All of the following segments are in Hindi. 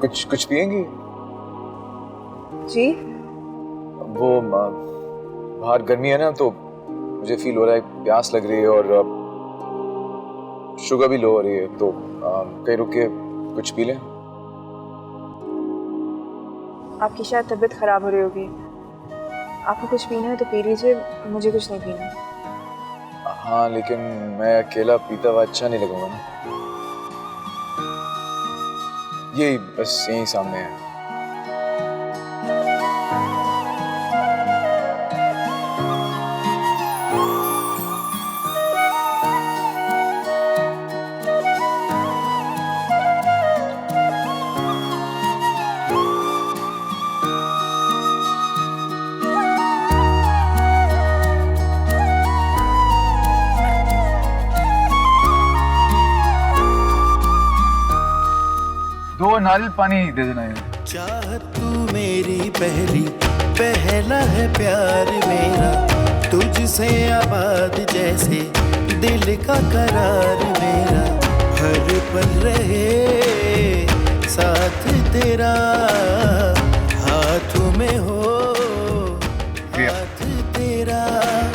कुछ कुछ पिएंगी? जी? वो बाहर गर्मी है ना, तो मुझे फील हो रहा है प्यास लग रही है और शुगर भी लो हो रही है, तो कहीं रुक के कुछ पी लें? आपकी शायद तबीयत खराब हो रही होगी। आपको कुछ पीना है तो पी लीजिए, मुझे कुछ नहीं पीना। हाँ, लेकिन मैं अकेला पीता हुआ अच्छा नहीं लगूंगा ना। यही बस यही सामने है। दो नारियल पानी दे देना यार। चाहत तू मेरी पहला है प्यार मेरा, तुझसे आबाद जैसे दिल का करार मेरा, हर पल रहे साथ तेरा, हाथों में हो हाथ तेरा।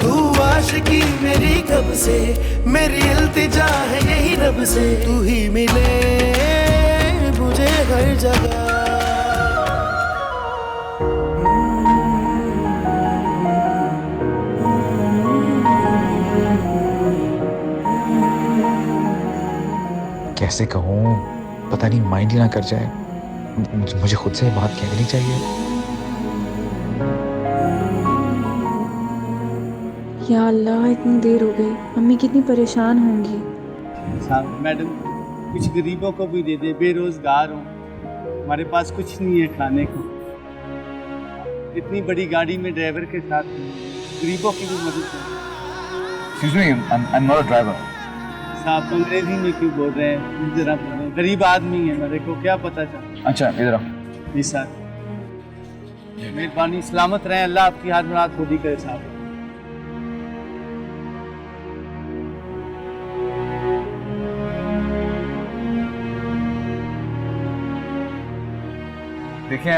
तू आशिकी मेरी कब से, मेरी इल्तिजा है यही रब से, तू ही मिले मुझे हर जगह। कैसे कहूँ, पता नहीं माइंड ही ना कर जाए। मुझे खुद से बात कह देनी चाहिए। या अल्लाह, इतनी देर हो गई, अम्मी कितनी परेशान होंगी। साहब मैडम, कुछ गरीबों को भी दे दे, बेरोजगार हो, हमारे पास कुछ नहीं है खाने को। इतनी बड़ी गाड़ी में ड्राइवर के साथ गरीबों की भी मदद करें। Excuse me, I'm not a driver. साहब अंग्रेजी में क्यों बोल रहे हैं, जरा बोलें, गरीब आदमी है, मेरे को क्या पता चला। अच्छा, इधर आओ। जी साहब, मेहरबानी, सलामत रहें, अल्लाह आपकी हाथ मुराद खुद ही करे साहब। देखिए,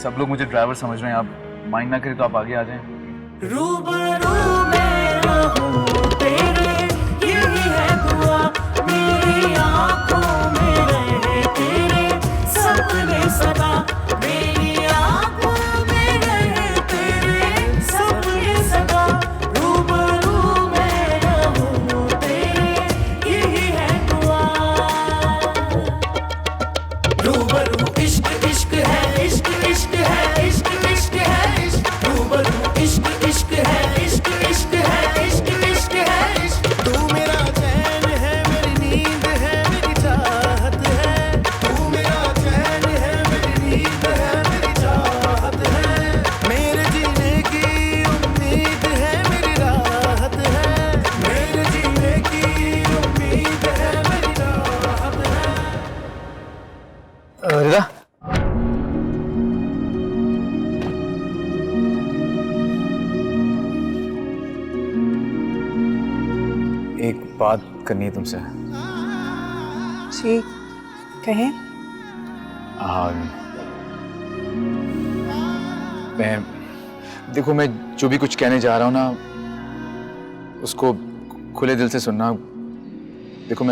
सब लोग मुझे ड्राइवर समझ रहे हैं। आप माइंड ना करें तो आप आगे आ जाएं। रूबरू मैं रहूं तेरे, यही है दुआ, मेरी आंखों में रहे तेरे सपने सदा, मेरी आंखों में रहे तेरे सपने सदा। रूबरू मैं रहूं तेरे, यही है दुआ। रूबरू इश्क इश्क है, इश्क इश्क है, इश्क इश्क है, इश्क। रूबरू इश्क इश्क है, इश्क इश्क है, इश्क इश्क है, इश्क। तू मेरा चैन है, मेरी नींद है, मेरी चाहत है। तू मेरा चैन है, मेरी नींद है, मेरी चाहत है। मेरे जीने की उम्मीद है, मेरी राहत है। मेरे जीने की उम्मीद है, मेरी राहत है। रिदा, एक बात करनी है तुमसे। जी, कहें। देखो, मैं जो भी कुछ कहने जा रहा हूँ ना, उसको खुले दिल से सुनना। देखो,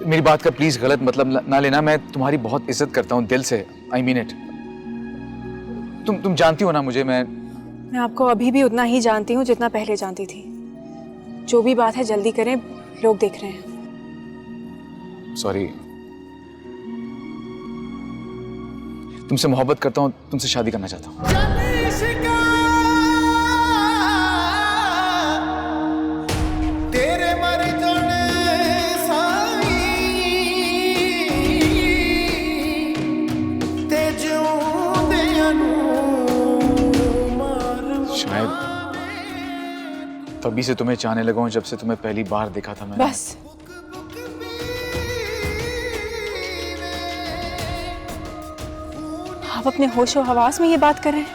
मेरी बात का प्लीज गलत मतलब ना लेना। मैं तुम्हारी बहुत इज्जत करता हूँ दिल से, आई मीन इट। तुम जानती हो ना मुझे। मैं आपको अभी भी उतना ही जानती हूँ जितना पहले जानती थी। जो भी बात है जल्दी करें, लोग देख रहे हैं। सॉरी, तुमसे मोहब्बत करता हूँ, तुमसे शादी करना चाहता हूँ। तेरे मर जाने साई ते जिउंदियां नूं मार। शायद तभी से तुम्हें चाहने लगा हूँ, जब से तुम्हें पहली बार देखा था मैंने। बस, आप अपने होशो हवास में ये बात कर रहे हैं?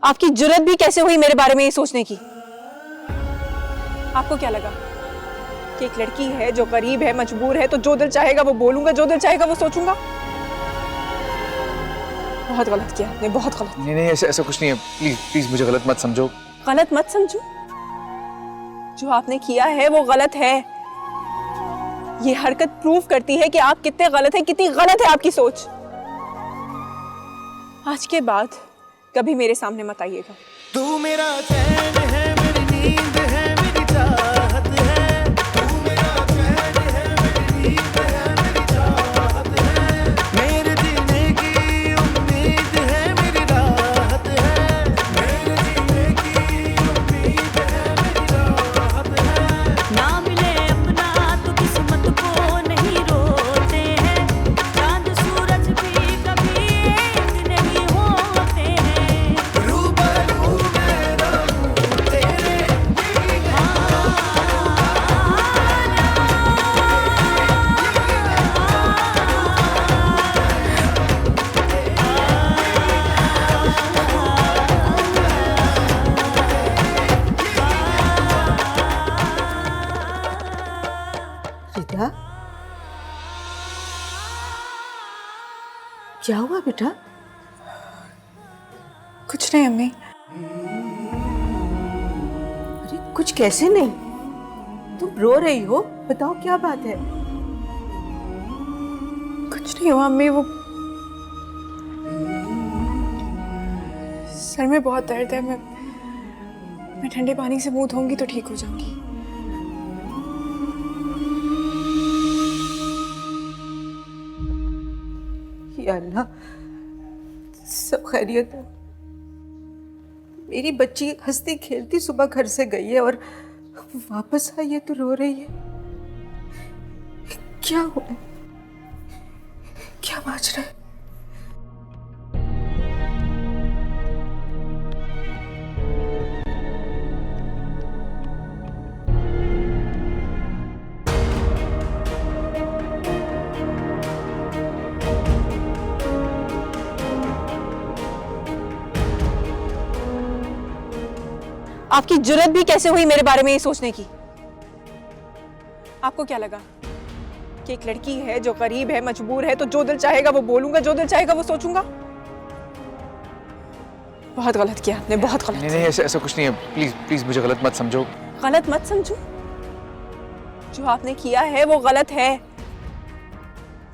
आपकी जुर्रत भी कैसे हुई मेरे बारे में ये सोचने की? आपको क्या लगा कि एक लड़की है जो गरीब है, मजबूर है, तो जो दिल चाहेगा वो बोलूंगा, जो दिल चाहेगा वो सोचूंगा। बहुत गलत किया आपने, बहुत गलत। नहीं नहीं, ऐसा ऐसा कुछ नहीं है। प्लीज प्लीज मुझे गलत मत समझो। गलत मत समझो। जो आपने किया है वो गलत है। ये हरकत प्रूव करती है कि आप कितने गलत हैं, कितनी गलत है आपकी सोच। आज के बाद कभी मेरे सामने मत आइएगा। तू मेरा चैन है, मेरी नींद है, मेरी चाहत है। तू मेरा चैन है, मेरी नींद है, मेरी चाहत है। मेरे जीने की उम्मीद है, मेरी राहत है। मेरे जीने की उम्मीद है, मेरी राहत है। ना मिले अपना तो किस्मत को नहीं रोते हैं। चांद सूरज भी कभी एक नहीं होते हैं। रूबरू मैं रहूं तेरे, रिता, क्या हुआ बेटा? कुछ नहीं अम्मी। अरे कुछ कैसे नहीं? तुम रो रही हो, बताओ क्या बात है? कुछ नहीं हुआ अम्मी, वो सर में बहुत दर्द है। मैं ठंडे पानी से मुंह धोऊंगी तो ठीक हो जाऊंगी। या अल्लाह, सब खैरियत है। मेरी बच्ची हंसती खेलती सुबह घर से गई है और वापस आई है तो रो रही है। क्या हुआ है? क्या माजरा है? आपकी जुर्रत भी कैसे हुई मेरे बारे में ये सोचने की? आपको क्या लगा कि एक लड़की है जो गरीब है, मजबूर है, तो जो दिल चाहेगा वो बोलूंगा, जो दिल चाहेगा वो सोचूंगा? बहुत गलत किया आपने, बहुत गलत। नहीं नहीं, ऐसा ऐसा कुछ नहीं है। प्लीज प्लीज मुझे गलत मत समझो। गलत मत समझो। जो आपने किया है वो गलत है।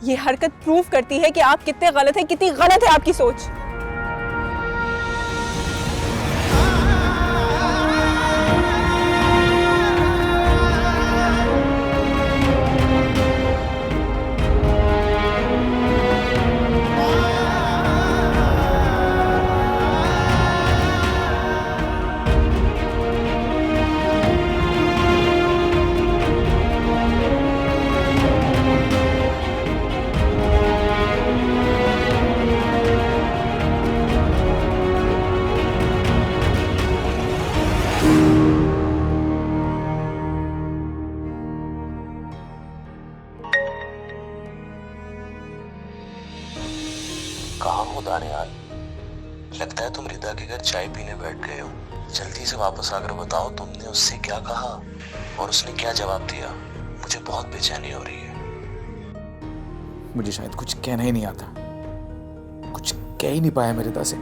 ये हरकत प्रूव करती है कि आप कितने गलत हैं, कितनी गलत है आपकी सोच। कहाँ हो दानियाल? लगता है तुम रिदा के घर चाय पीने बैठ गए हो। जल्दी से वापस आकर बताओ तुमने उससे क्या कहा और उसने क्या जवाब दिया। मुझे बहुत बेचैनी हो रही है। मुझे शायद कुछ कहना ही नहीं आता। कुछ कह ही नहीं पाया मेरे रिदा से।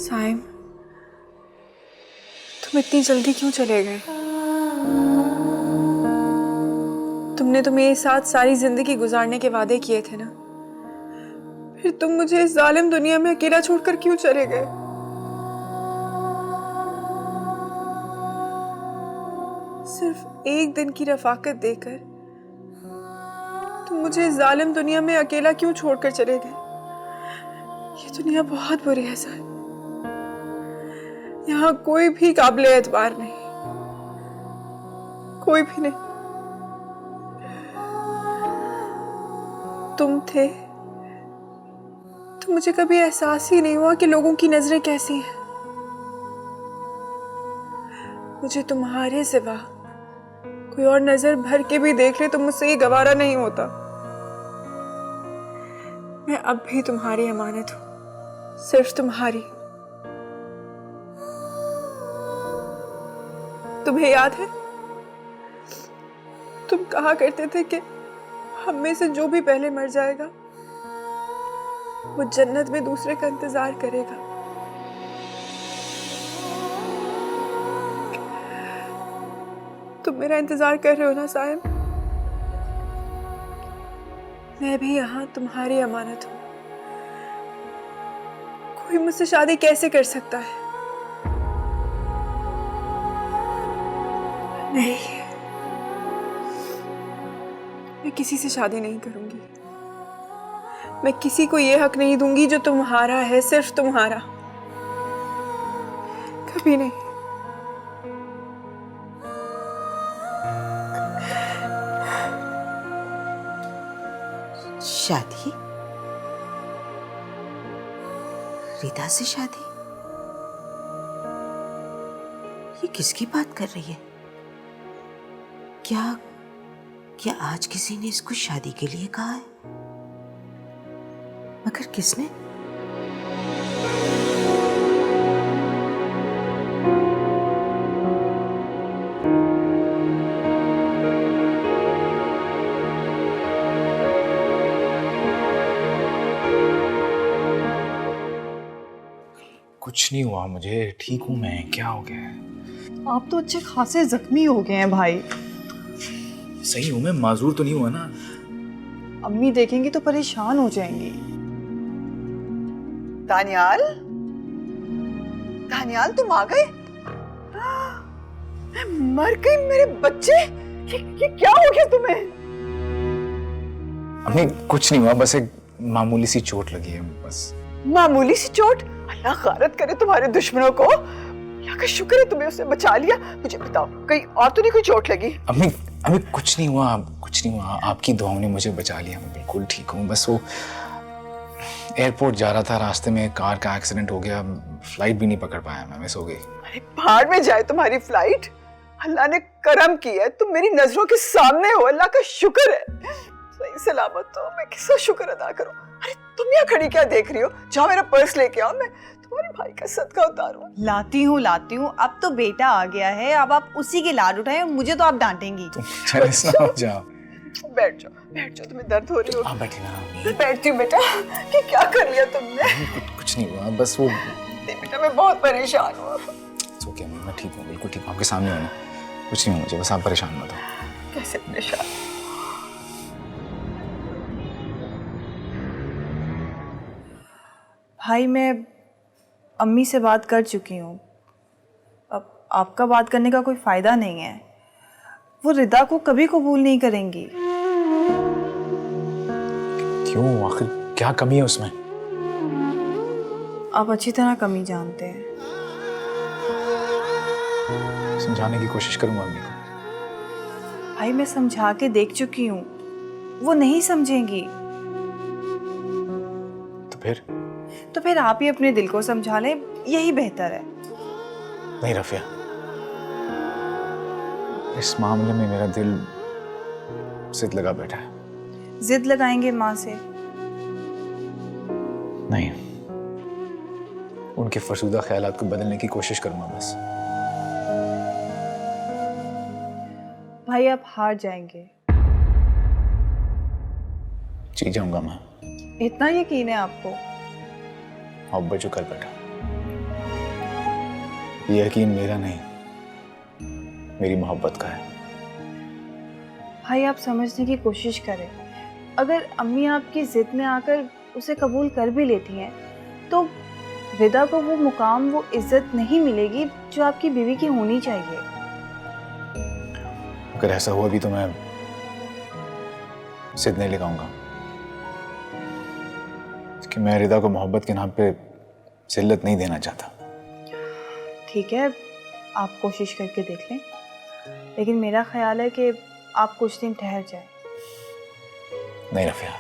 साइम, तुम इतनी जल्दी क्यों चले गए? तुमने तो मेरे साथ सारी जिंदगी गुजारने के वादे किए थे ना, फिर तुम मुझे इस जालिम दुनिया में अकेला छोड़कर क्यों चले गए? सिर्फ एक दिन की रफाकत देकर तुम मुझे इस जालिम दुनिया में अकेला क्यों छोड़कर चले गए? ये दुनिया बहुत बुरी है सर। यहाँ कोई भी काबिल एतबार नहीं, कोई भी नहीं। तुम थे तो मुझे कभी एहसास ही नहीं हुआ कि लोगों की नजरें कैसी हैं। मुझे तुम्हारे सिवा कोई और नजर भर के भी देख ले तो मुझसे ये गवारा नहीं होता। मैं अब भी तुम्हारी अमानत हूं, सिर्फ तुम्हारी। तुम्हें याद है तुम कहा करते थे कि हम में से जो भी पहले मर जाएगा वो जन्नत में दूसरे का इंतजार करेगा। तुम मेरा इंतजार कर रहे हो ना सायम? मैं भी यहाँ तुम्हारी अमानत हूँ। कोई मुझसे शादी कैसे कर सकता है? नहीं, मैं किसी से शादी नहीं करूंगी। मैं किसी को ये हक नहीं दूंगी जो तुम्हारा है, सिर्फ तुम्हारा। कभी नहीं। शादी? रिदा से शादी? ये किसकी बात कर रही है? क्या आज किसी ने इसको शादी के लिए कहा है? मगर किसने? कुछ नहीं हुआ मुझे, ठीक हूँ मैं। क्या हो गया है? आप तो अच्छे खासे जख्मी हो गए हैं भाई। सही हूँ मैं, माजूर तो नहीं हुआ ना? अम्मी देखेंगी तो परेशान हो जाएंगी। दानियाल, दानियाल तुम आ गए? मैं मर गई मेरे बच्चे। ये क्या हो गया तुम्हें? अम्मी कुछ नहीं हुआ, बस एक मामूली सी चोट लगी है बस। मामूली सी चोट? अल्लाह गारत करे तुम्हारे दुश्मनों को। अल्लाह का शुक्र है तुम्हें उसने बचा लिया। मुझे बताओ कहीं और तो नहीं कोई चोट लगी? अम्मी अम्मी कुछ नहीं हुआ, कुछ नहीं हुआ। आपकी दुआओं ने मुझे बचा लिया, मैं बिल्कुल ठीक हूँ। बस वो एयरपोर्ट जा रहा था, रास्ते में कार का एक्सीडेंट हो गया, फ्लाइट भी नहीं पकड़ पाया मैं, मिस हो गई। अरे भाड़ में जाए तुम्हारी फ्लाइट। अल्लाह ने करम किया है, तुम मेरी नजरों के सामने हो। अल्लाह का शुक्र है सही सलामत हो। मैं किसका शुक्र अदा करूं? अरे तुम यहाँ खड़ी क्या देख रही हो? जाओ मेरा पर्स लेके आओ, मैं तुम्हारे भाई का सदका उतारूं। लाती हूँ। अब तो बेटा आ गया है, अब आप उसी के लाड उठाएं, मुझे तो आप डांटेंगी। तुम जेलस ना हो जाओ। बैठ जाओ, तुम्हें दर्द हो रही हो? आप बैठे ना। मैं बैठती हूँ बेटा। कि क्या कर लिया तुमने? कुछ नहीं हुआ, बस वो बेटा मैं बहुत परेशान हूँ। ओके मैं ठीक हूँ, बिल्कुल ठीक हूँ। आपके सामने हूँ, कुछ नहीं हुआ मुझे, बस आप परेशान मत हो। कैसे परेशान? भाई मैं अम्मी से बात कर चुकी हूँ, अब आपका बात करने का कोई फ़ायदा नहीं है। वो रिदा को कभी कबूल नहीं करेंगी। क्यों? आखिर क्या कमी है उसमें? आप अच्छी तरह कमी जानते हैं। समझाने की कोशिश करूंगा अम्मी को। भाई मैं समझा के देख चुकी हूँ, वो नहीं समझेंगी। तो फिर आप ही अपने दिल को समझा लें, यही बेहतर है। नहीं रफिया, इस मामले में मेरा दिल जिद लगा बैठा है। जिद लगाएंगे माँ से? नहीं, उनके फरसूदा ख्यालात को बदलने की कोशिश करूंगा बस। भाई आप हार जाएंगे। जी जाऊंगा मैं। इतना यकीन है आपको? मोहब्बत जो कर बैठा, ये यकीन मेरा नहीं, मेरी मोहब्बत का है। भाई आप समझने की कोशिश करें, अगर अम्मी आपकी जिद में आकर उसे कबूल कर भी लेती हैं तो रिदा को वो मुकाम, वो इज्जत नहीं मिलेगी जो आपकी बीवी की होनी चाहिए। अगर ऐसा हुआ भी तो मैं जिद नहीं लगाऊंगा, कि मैं रिदा को मोहब्बत के नाम पे जिल्लत नहीं देना चाहता। ठीक है, आप कोशिश करके देख लें, लेकिन मेरा ख्याल है कि आप कुछ दिन ठहर जाएं। नहीं रफिया,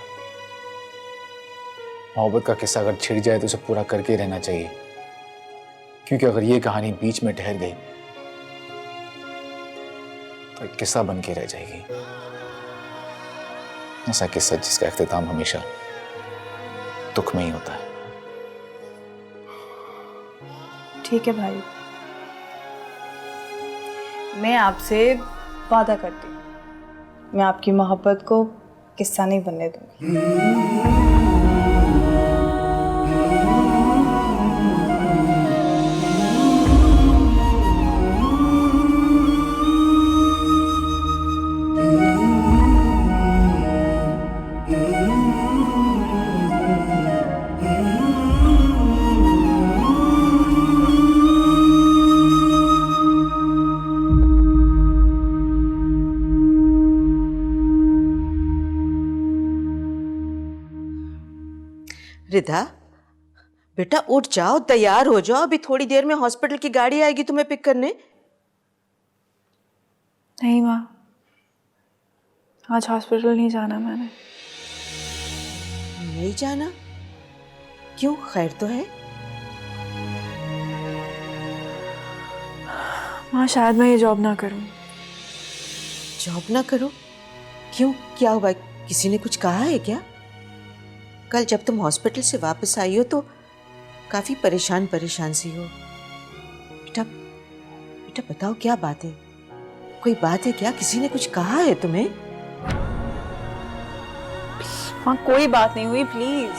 मोहब्बत का किस्सा अगर छिड़ जाए तो उसे पूरा करके रहना चाहिए, क्योंकि अगर ये कहानी बीच में ठहर गई तो एक किस्सा बन के रह जाएगी। ऐसा किस्सा जिसका इख्तिताम हमेशा दुख में ही होता है। ठीक है भाई, मैं आपसे वादा करती हूँ, मैं आपकी मोहब्बत को किस्सा नहीं बनने दूंगी। रिदा, बेटा उठ जाओ, तैयार हो जाओ, अभी थोड़ी देर में हॉस्पिटल की गाड़ी आएगी तुम्हें पिक करने। नहीं माँ, आज हॉस्पिटल नहीं जाना मैंने। नहीं जाना? क्यों, खैर तो है? माँ शायद मैं ये जॉब ना करूँ। जॉब ना करो? क्यों, क्या हुआ? किसी ने कुछ कहा है क्या? कल जब तुम हॉस्पिटल से वापस आई हो तो काफी परेशान परेशान सी हो। बेटा बेटा बताओ क्या बात है? कोई बात है क्या? किसी ने कुछ कहा है तुम्हें? माँ कोई बात नहीं हुई, प्लीज।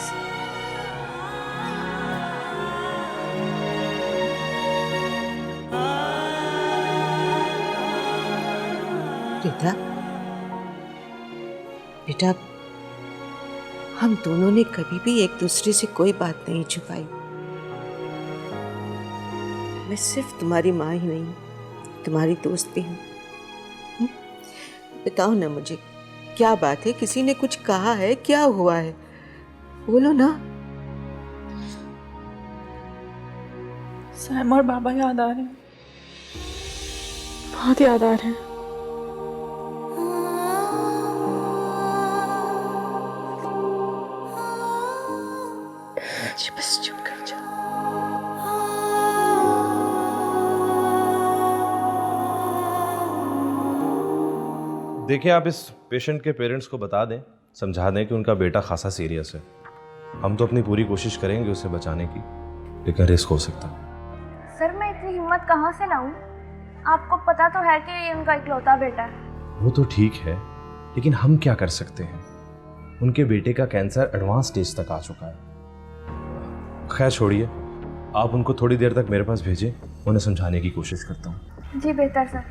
बेटा बेटा हम दोनों ने कभी भी एक दूसरे से कोई बात नहीं छुपाई। मैं सिर्फ तुम्हारी माँ ही नहीं, तुम्हारी दोस्त भी हूँ। बताओ ना मुझे, क्या बात है? किसी ने कुछ कहा है? क्या हुआ है? बोलो ना। सैम और बाबा याद आ रहे हैं, बहुत याद आ रहे हैं। बस चुप कर जा। देखिए, आप इस पेशेंट के पेरेंट्स को बता दें, समझा दें कि उनका बेटा खासा सीरियस है। हम तो अपनी पूरी कोशिश करेंगे उसे बचाने की, लेकिन रिस्क हो सकता है। सर मैं इतनी हिम्मत कहाँ से लाऊं? आपको पता तो है कि ये उनका इकलौता बेटा है। वो तो ठीक है, लेकिन हम क्या कर सकते हैं? उनके बेटे का कैंसर एडवांस स्टेज तक आ चुका है। खैर छोड़िए, आप उनको थोड़ी देर तक मेरे पास भेजें, उन्हें समझाने की कोशिश करता हूँ। जी बेहतर सर।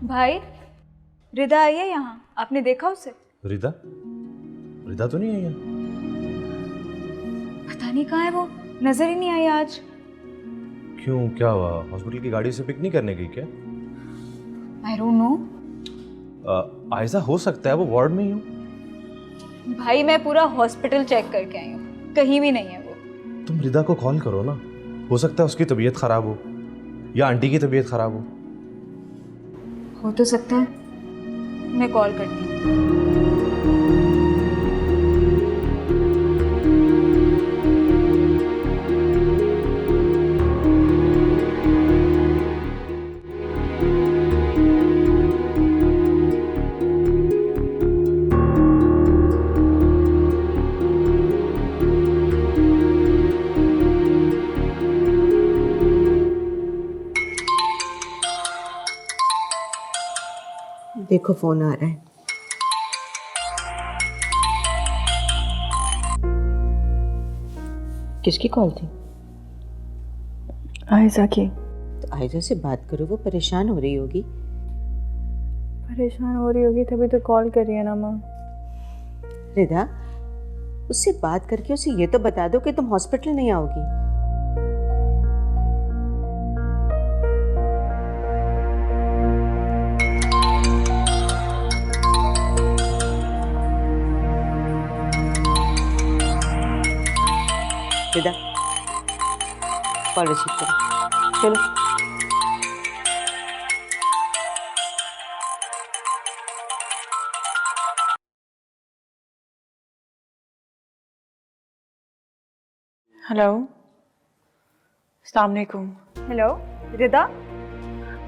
भाई, रिदा आई है यहाँ, आपने देखा उसे? रिदा? रिदा तो नहीं आई है। पता नहीं कहाँ है वो, नजर ही नहीं आई आज। क्यों, क्या हुआ? हॉस्पिटल की गाड़ी से पिक नहीं करने गई क्या? I don't know. ऐसा हो सकता है वो वार्ड में ही हो। भाई मैं पूरा हॉस्पिटल चेक करके आई हूँ, कहीं भी नहीं है वो। तुम रिदा को कॉल करो ना, हो सकता है उसकी तबीयत खराब हो या आंटी की तबीयत खराब हो तो सकता है, मैं कॉल करती हूँ। देखो फोन आ रहा है। किसकी कॉल थी? आयशा की। तो आयशा से बात करो, वो परेशान हो रही होगी। परेशान हो रही होगी तभी तो कॉल कर रही है ना माँ। रिदा, उससे बात करके उसे ये तो बता दो कि तुम हॉस्पिटल नहीं आओगी। रिदा, कॉल रिसीव करो। चलो। हेलो, अस्सलाम वालेकुम। हेलो रिदा,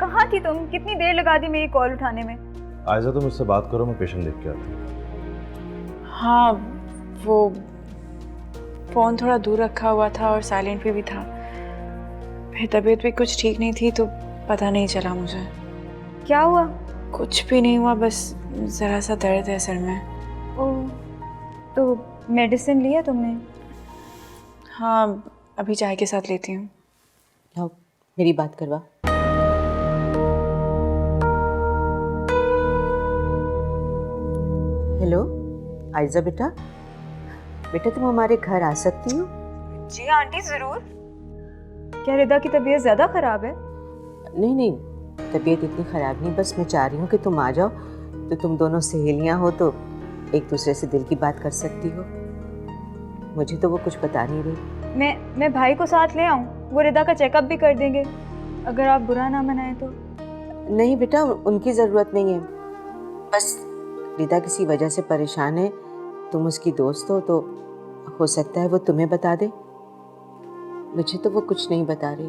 कहाँ थी तुम? कितनी देर लगा दी मेरी कॉल उठाने में? आयजा तुम मुझसे बात करो, मैं पेशेंट देख के आता हूँ। हाँ, वो फ़ोन थोड़ा दूर रखा हुआ था और साइलेंट पे भी था। फिर तबीयत भी कुछ ठीक नहीं थी तो पता नहीं चला मुझे। क्या हुआ? कुछ भी नहीं हुआ, बस ज़रा सा दर्द है सर में। ओह, तो मेडिसिन लिया तुमने? हाँ, अभी चाय के साथ लेती हूँ। लाओ मेरी बात करवा। हेलो आयजा बेटा, बेटा तुम हमारे घर आ सकती हो? जी आंटी, ज़रूर। क्या रिदा की तबीयत ज़्यादा ख़राब है? नहीं नहीं, तबीयत इतनी ख़राब नहीं, बस मैं चाह रही हूँ कि तुम आ जाओ तो तुम दोनों सहेलियाँ हो तो एक दूसरे से दिल की बात कर सकती हो। मुझे तो वो कुछ बता नहीं रही। मैं भाई को साथ ले आऊं? वो रिदा का चेकअप भी कर देंगे, अगर आप बुरा ना मनाएं तो। नहीं बेटा, उनकी ज़रूरत नहीं है। बस रिदा किसी वजह से परेशान है, तुम उसकी दोस्त हो तो हो सकता है वो तुम्हें बता दे। मुझे तो वो कुछ नहीं बता रही।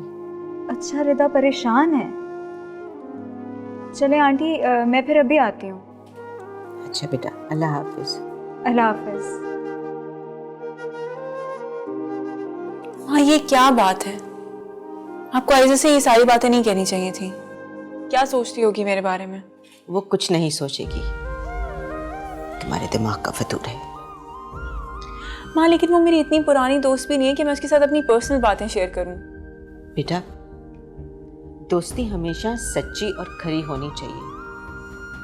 अच्छा, रिदा परेशान है। चले आंटी, मैं फिर अभी आती हूँ। अच्छा बेटा, अल्लाह हाफिज़। अल्लाह हाफिज़। हाँ, ये क्या बात है? आपको आयजा से ये सारी बातें नहीं कहनी चाहिए थी। क्या सोचती होगी मेरे बारे में? वो कुछ नहीं सोचेगी, तुम्हारे दिमाग का फतूर है। माँ, लेकिन वो मेरी इतनी पुरानी दोस्त भी नहीं है कि मैं उसके साथ अपनी पर्सनल बातें शेयर करूं। बेटा, दोस्ती हमेशा सच्ची और खरी होनी चाहिए,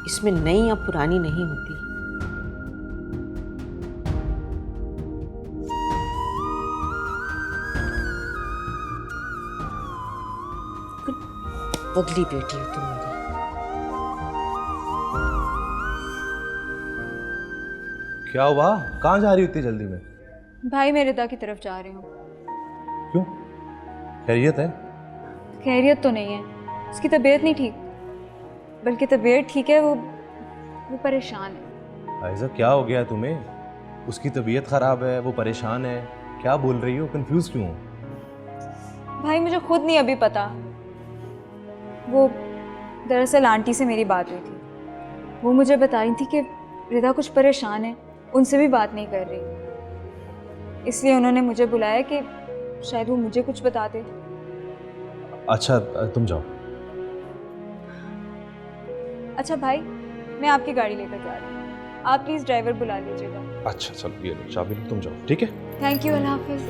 इसमें नई या पुरानी नहीं होती। पगली बेटी हो तुम मेरी। क्या हुआ, कहाँ जा रही हो इतनी जल्दी में? भाई, मैं रिदा की तरफ जा रही हूँ। क्यों, खैरियत है? खैरियत तो नहीं है, उसकी तबीयत नहीं ठीक, बल्कि तबीयत ठीक है, वो परेशान है। आयजा क्या हो गया तुम्हें? उसकी तबीयत खराब है, वो परेशान है, क्या बोल रही हो? कंफ्यूज क्यों हो? भाई, मुझे खुद नहीं अभी पता। वो दरअसल आंटी से मेरी बात हुई थी, वो मुझे बता रही थी कि रिदा कुछ परेशान है, उनसे भी बात नहीं कर रही, इसलिए उन्होंने मुझे बुलाया कि शायद वो मुझे कुछ बता दे। अच्छा तुम जाओ। अच्छा भाई, मैं आपकी गाड़ी लेकर जा रही हूँ, आप प्लीज़ ड्राइवर बुला लीजिएगा। अच्छा चलो, ये लो चाबी लो, तुम जाओ, ठीक है? थैंक यू, अल्लाह हाफिज़।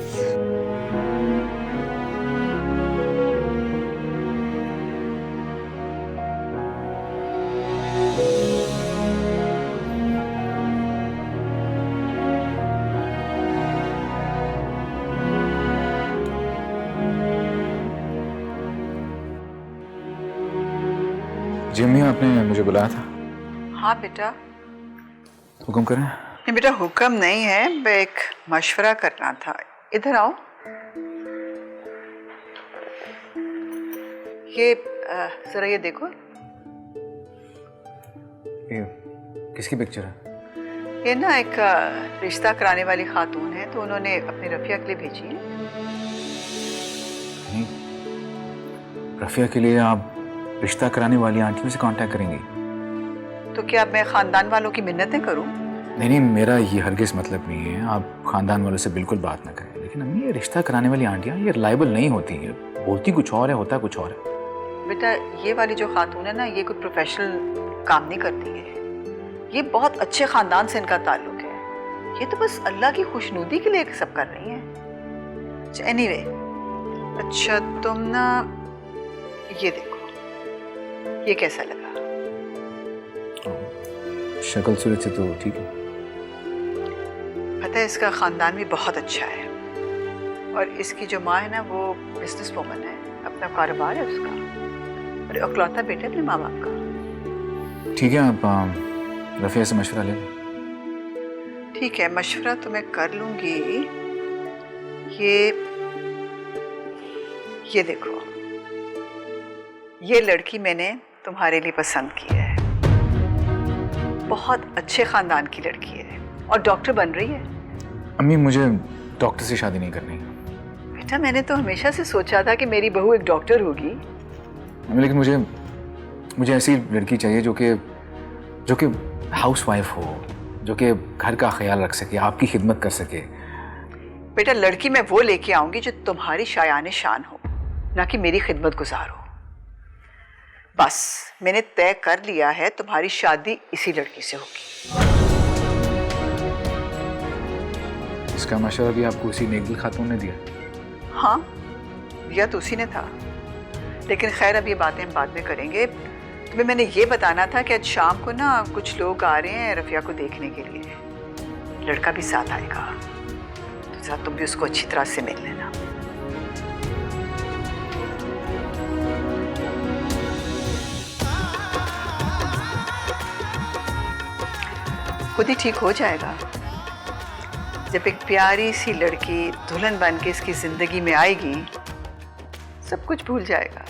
जी अम्मी, आपने मुझे बुलाया था? हाँ बेटा। हुक्म करें। नहीं बेटा, हुक्म नहीं है, मैं एक मशवरा करना था। इधर आओ। ये जरा ये देखो। ये किसकी पिक्चर है? ये ना एक रिश्ता कराने वाली खातून है, तो उन्होंने अपनी रफिया के लिए भेजी है। नहीं, रफिया के लिए आप रिश्ता कराने वाली आंटियों से कांटेक्ट करेंगी? तो क्या मैं खानदान वालों की मिन्नतें करूं? नहीं नहीं, मेरा ये हरगिज़ मतलब नहीं है, आप खानदान वालों से बिल्कुल बात ना करें। लेकिन अम्मी, ये रिश्ता कराने वाली आंटियाँ ये रिलायबल नहीं होती हैं, बोलती कुछ और है, होता कुछ और है। बेटा, ये वाली जो खातून है ना, ये कोई प्रोफेशनल काम नहीं करती है, ये बहुत अच्छे खानदान से इनका ताल्लुक है, ये तो बस अल्लाह की खुशनुदी के लिए सब कर रही हैं। एनीवे, अच्छा तुम ना ये देखो, ये कैसा लगा? शक्ल सूरत से तो ठीक है। पता है, इसका खानदान भी बहुत अच्छा है, और इसकी जो माँ है ना, वो बिजनेस वूमन है, अपना कारोबार है उसका, और इकलौता बेटा अपने माँ बाप का। ठीक है, आप रफिया से मशवरा ले लें। ठीक है, मशवरा तो मैं कर लूँगी। ये देखो, ये लड़की मैंने तुम्हारे लिए पसंद की है, बहुत अच्छे खानदान की लड़की है, और डॉक्टर बन रही है। अम्मी, मुझे डॉक्टर से शादी नहीं करनी। बेटा, मैंने तो हमेशा से सोचा था कि मेरी बहू एक डॉक्टर होगी। लेकिन मुझे ऐसी लड़की चाहिए जो कि जो कि हाउसवाइफ हो, जो कि घर का ख्याल रख सके, आपकी खिदमत कर सके। बेटा लड़की मैं वो लेके आऊंगी जो तुम्हारी शायान शान हो, ना कि मेरी खिदमत गुजार हो। बस मैंने तय कर लिया है, तुम्हारी शादी इसी लड़की से होगी। इसका मशवरा भी आपको उसी नेकदिल खातून ने दिया? हाँ दिया तो उसी ने था, लेकिन खैर अब ये बातें हम बाद में करेंगे। तुम्हें मैंने ये बताना था कि आज शाम को ना कुछ लोग आ रहे हैं रफिया को देखने के लिए। लड़का भी साथ आएगा, तो साथ तुम भी उसको अच्छी तरह से मिल लेना। खुद ही ठीक हो जाएगा। जब एक प्यारी सी लड़की दुल्हन बन के इसकी जिंदगी में आएगी, सब कुछ भूल जाएगा।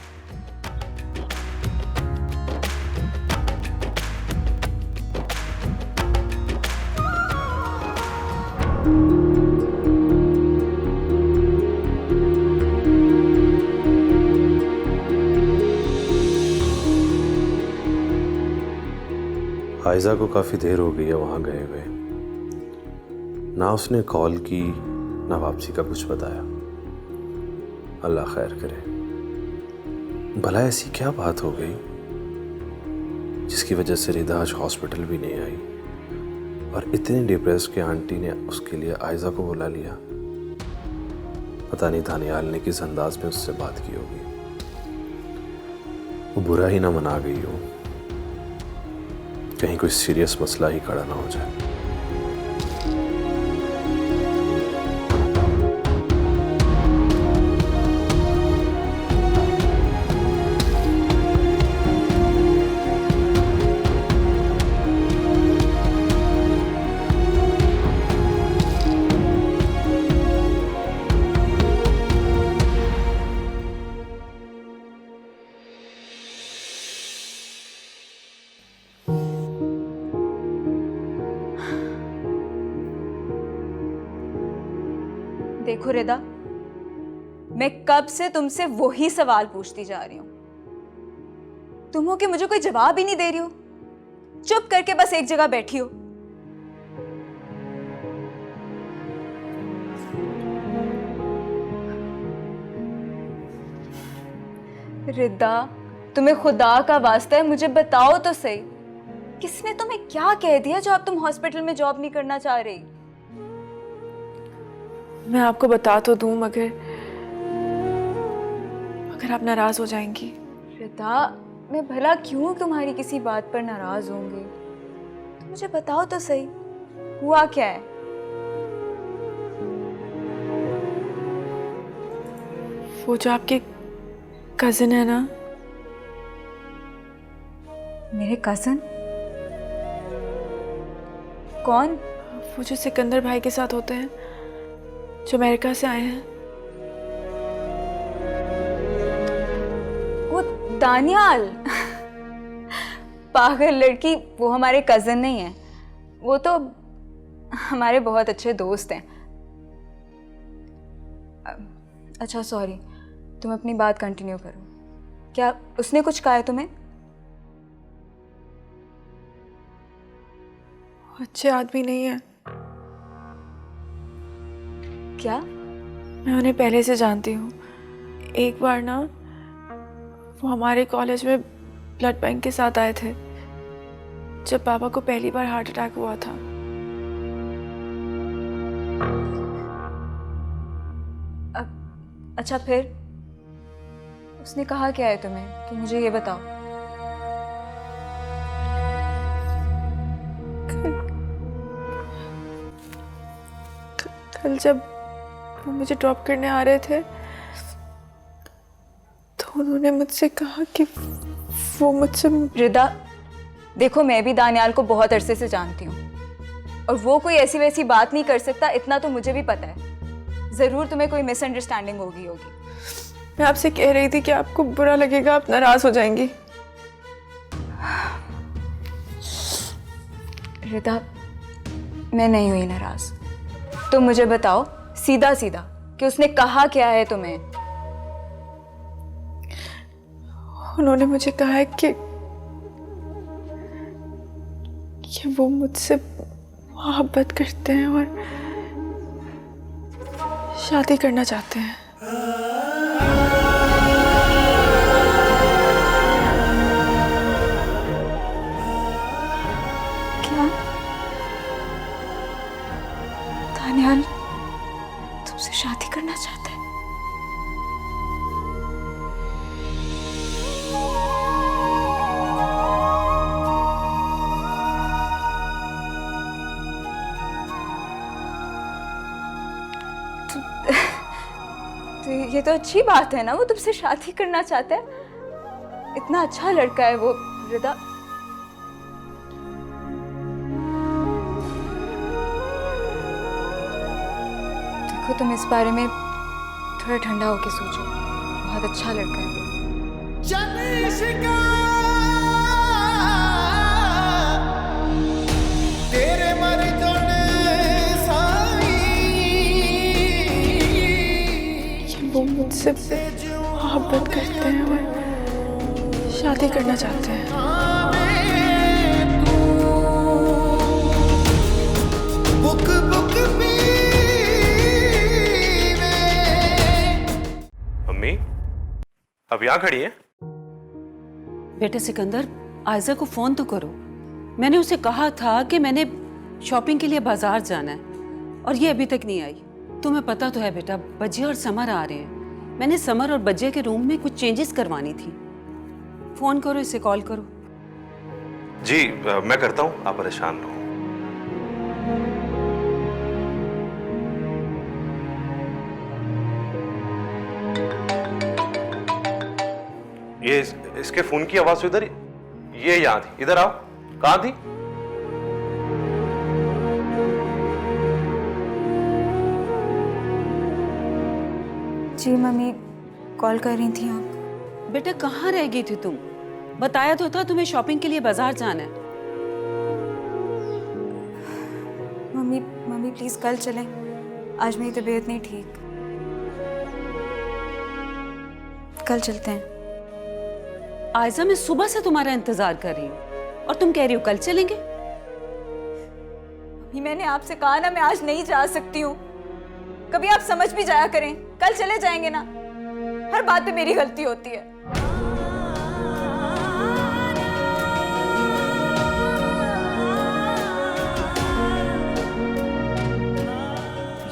आयजा को काफ़ी देर हो गई है वहाँ गए हुए, ना उसने कॉल की ना वापसी का कुछ बताया। अल्लाह खैर करे। भला ऐसी क्या बात हो गई जिसकी वजह से रिदा आज हॉस्पिटल भी नहीं आई और इतने डिप्रेस के आंटी ने उसके लिए आयजा को बुला लिया। पता नहीं दानियाल ने किस अंदाज में उससे बात की होगी। वो बुरा ही ना मना गई हो, कहीं कोई सीरियस मसला ही खड़ा ना हो जाए। देखो रिदा, मैं कब से तुमसे वही सवाल पूछती जा रही हूं। तुम हो कि मुझे कोई जवाब ही नहीं दे रही हो, चुप करके बस एक जगह बैठी हो। रिदा, तुम्हें खुदा का वास्ता है, मुझे बताओ तो सही, किसने तुम्हें क्या कह दिया जो अब तुम हॉस्पिटल में जॉब नहीं करना चाह रही? मैं आपको बता तो दूं, मगर आप नाराज हो जाएंगी। रिदा, मैं भला क्यों तुम्हारी किसी बात पर नाराज होंगी? तो मुझे बताओ तो सही, हुआ क्या है? वो जो आपके कजिन है ना। मेरे कजिन? कौन? वो जो सिकंदर भाई के साथ होते हैं, जो अमेरिका से आए हैं। वो दानियाल? पागल लड़की, वो हमारे कजिन नहीं है, वो तो हमारे बहुत अच्छे दोस्त हैं। अच्छा सॉरी, तुम अपनी बात कंटिन्यू करो। क्या उसने कुछ कहा है तुम्हें? अच्छे आदमी नहीं है। क्या? मैं उन्हें पहले से जानती हूँ। एक बार ना वो हमारे कॉलेज में ब्लड बैंक के साथ आए थे, जब पापा को पहली बार हार्ट अटैक हुआ था। अच्छा फिर उसने कहा क्या है तुम्हें, तो मुझे ये बताओ। कल जब वो मुझे ड्रॉप करने आ रहे थे, तो उन्होंने मुझसे कहा कि वो मुझसे। रिदा, देखो मैं भी दानियाल को बहुत अरसे से जानती हूँ और वो कोई ऐसी वैसी बात नहीं कर सकता, इतना तो मुझे भी पता है। ज़रूर तुम्हें कोई मिसअंडरस्टैंडिंग होगी। मैं आपसे कह रही थी कि आपको बुरा लगेगा, आप नाराज हो जाएंगी। रिदा, मैं नहीं हुई नाराज। तुम मुझे बताओ सीधा सीधा कि उसने कहा क्या है तुम्हें? उन्होंने मुझे कहा है कि कि वो मुझसे मोहब्बत करते हैं और शादी करना चाहते हैं। क्या दानियाल तुमसे शादी करना चाहता है? तो ये तो अच्छी बात है ना, वो तुमसे शादी करना चाहता है। इतना अच्छा लड़का है वो रिदा। देखो तुम इस बारे में थोड़ा ठंडा होके सोचो, बहुत अच्छा लड़का है वो। तेरे मर जाने साई, कि वो मुझसे मोहब्बत करते हैं और शादी करना चाहते हैं। बुक बुक मम्मी अब यहाँ खड़ी है? बेटे सिकंदर, आयजा को फोन तो करो। मैंने उसे कहा था कि मैंने शॉपिंग के लिए बाजार जाना है और ये अभी तक नहीं आई। तुम्हें पता तो है बेटा, बज्जे और समर आ रहे हैं। मैंने समर और बज्जे के रूम में कुछ चेंजेस करवानी थी। फोन करो, इसे कॉल करो। जी मैं करता हूँ, आप परेशान रहो। ये इसके फोन की आवाज इधर, ये यहाँ थी। इधर आओ। कहाँ थी? जी मम्मी कॉल कर रही थी आप। बेटा कहाँ रह गई थी तुम? बताया तो था तुम्हें शॉपिंग के लिए बाजार जाना है। मम्मी मम्मी प्लीज कल चलें, आज मेरी तबीयत नहीं ठीक। कल चलते हैं। आयजा मैं सुबह से तुम्हारा इंतजार कर रही हूँ और तुम कह रही हो कल चलेंगे। मम्मी मैंने आपसे कहा ना, मैं आज नहीं जा सकती हूँ। कभी आप समझ भी जाया करें, कल चले जाएंगे ना। हर बात पे मेरी गलती होती है।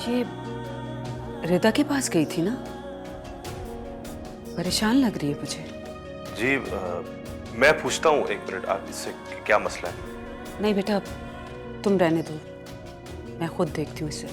ये रिदा के पास गई थी ना? परेशान लग रही है मुझे। जी मैं पूछता हूँ, एक मिनट, आप इससे क्या मसला है? नहीं बेटा तुम रहने दो, मैं खुद देखती हूँ इसे।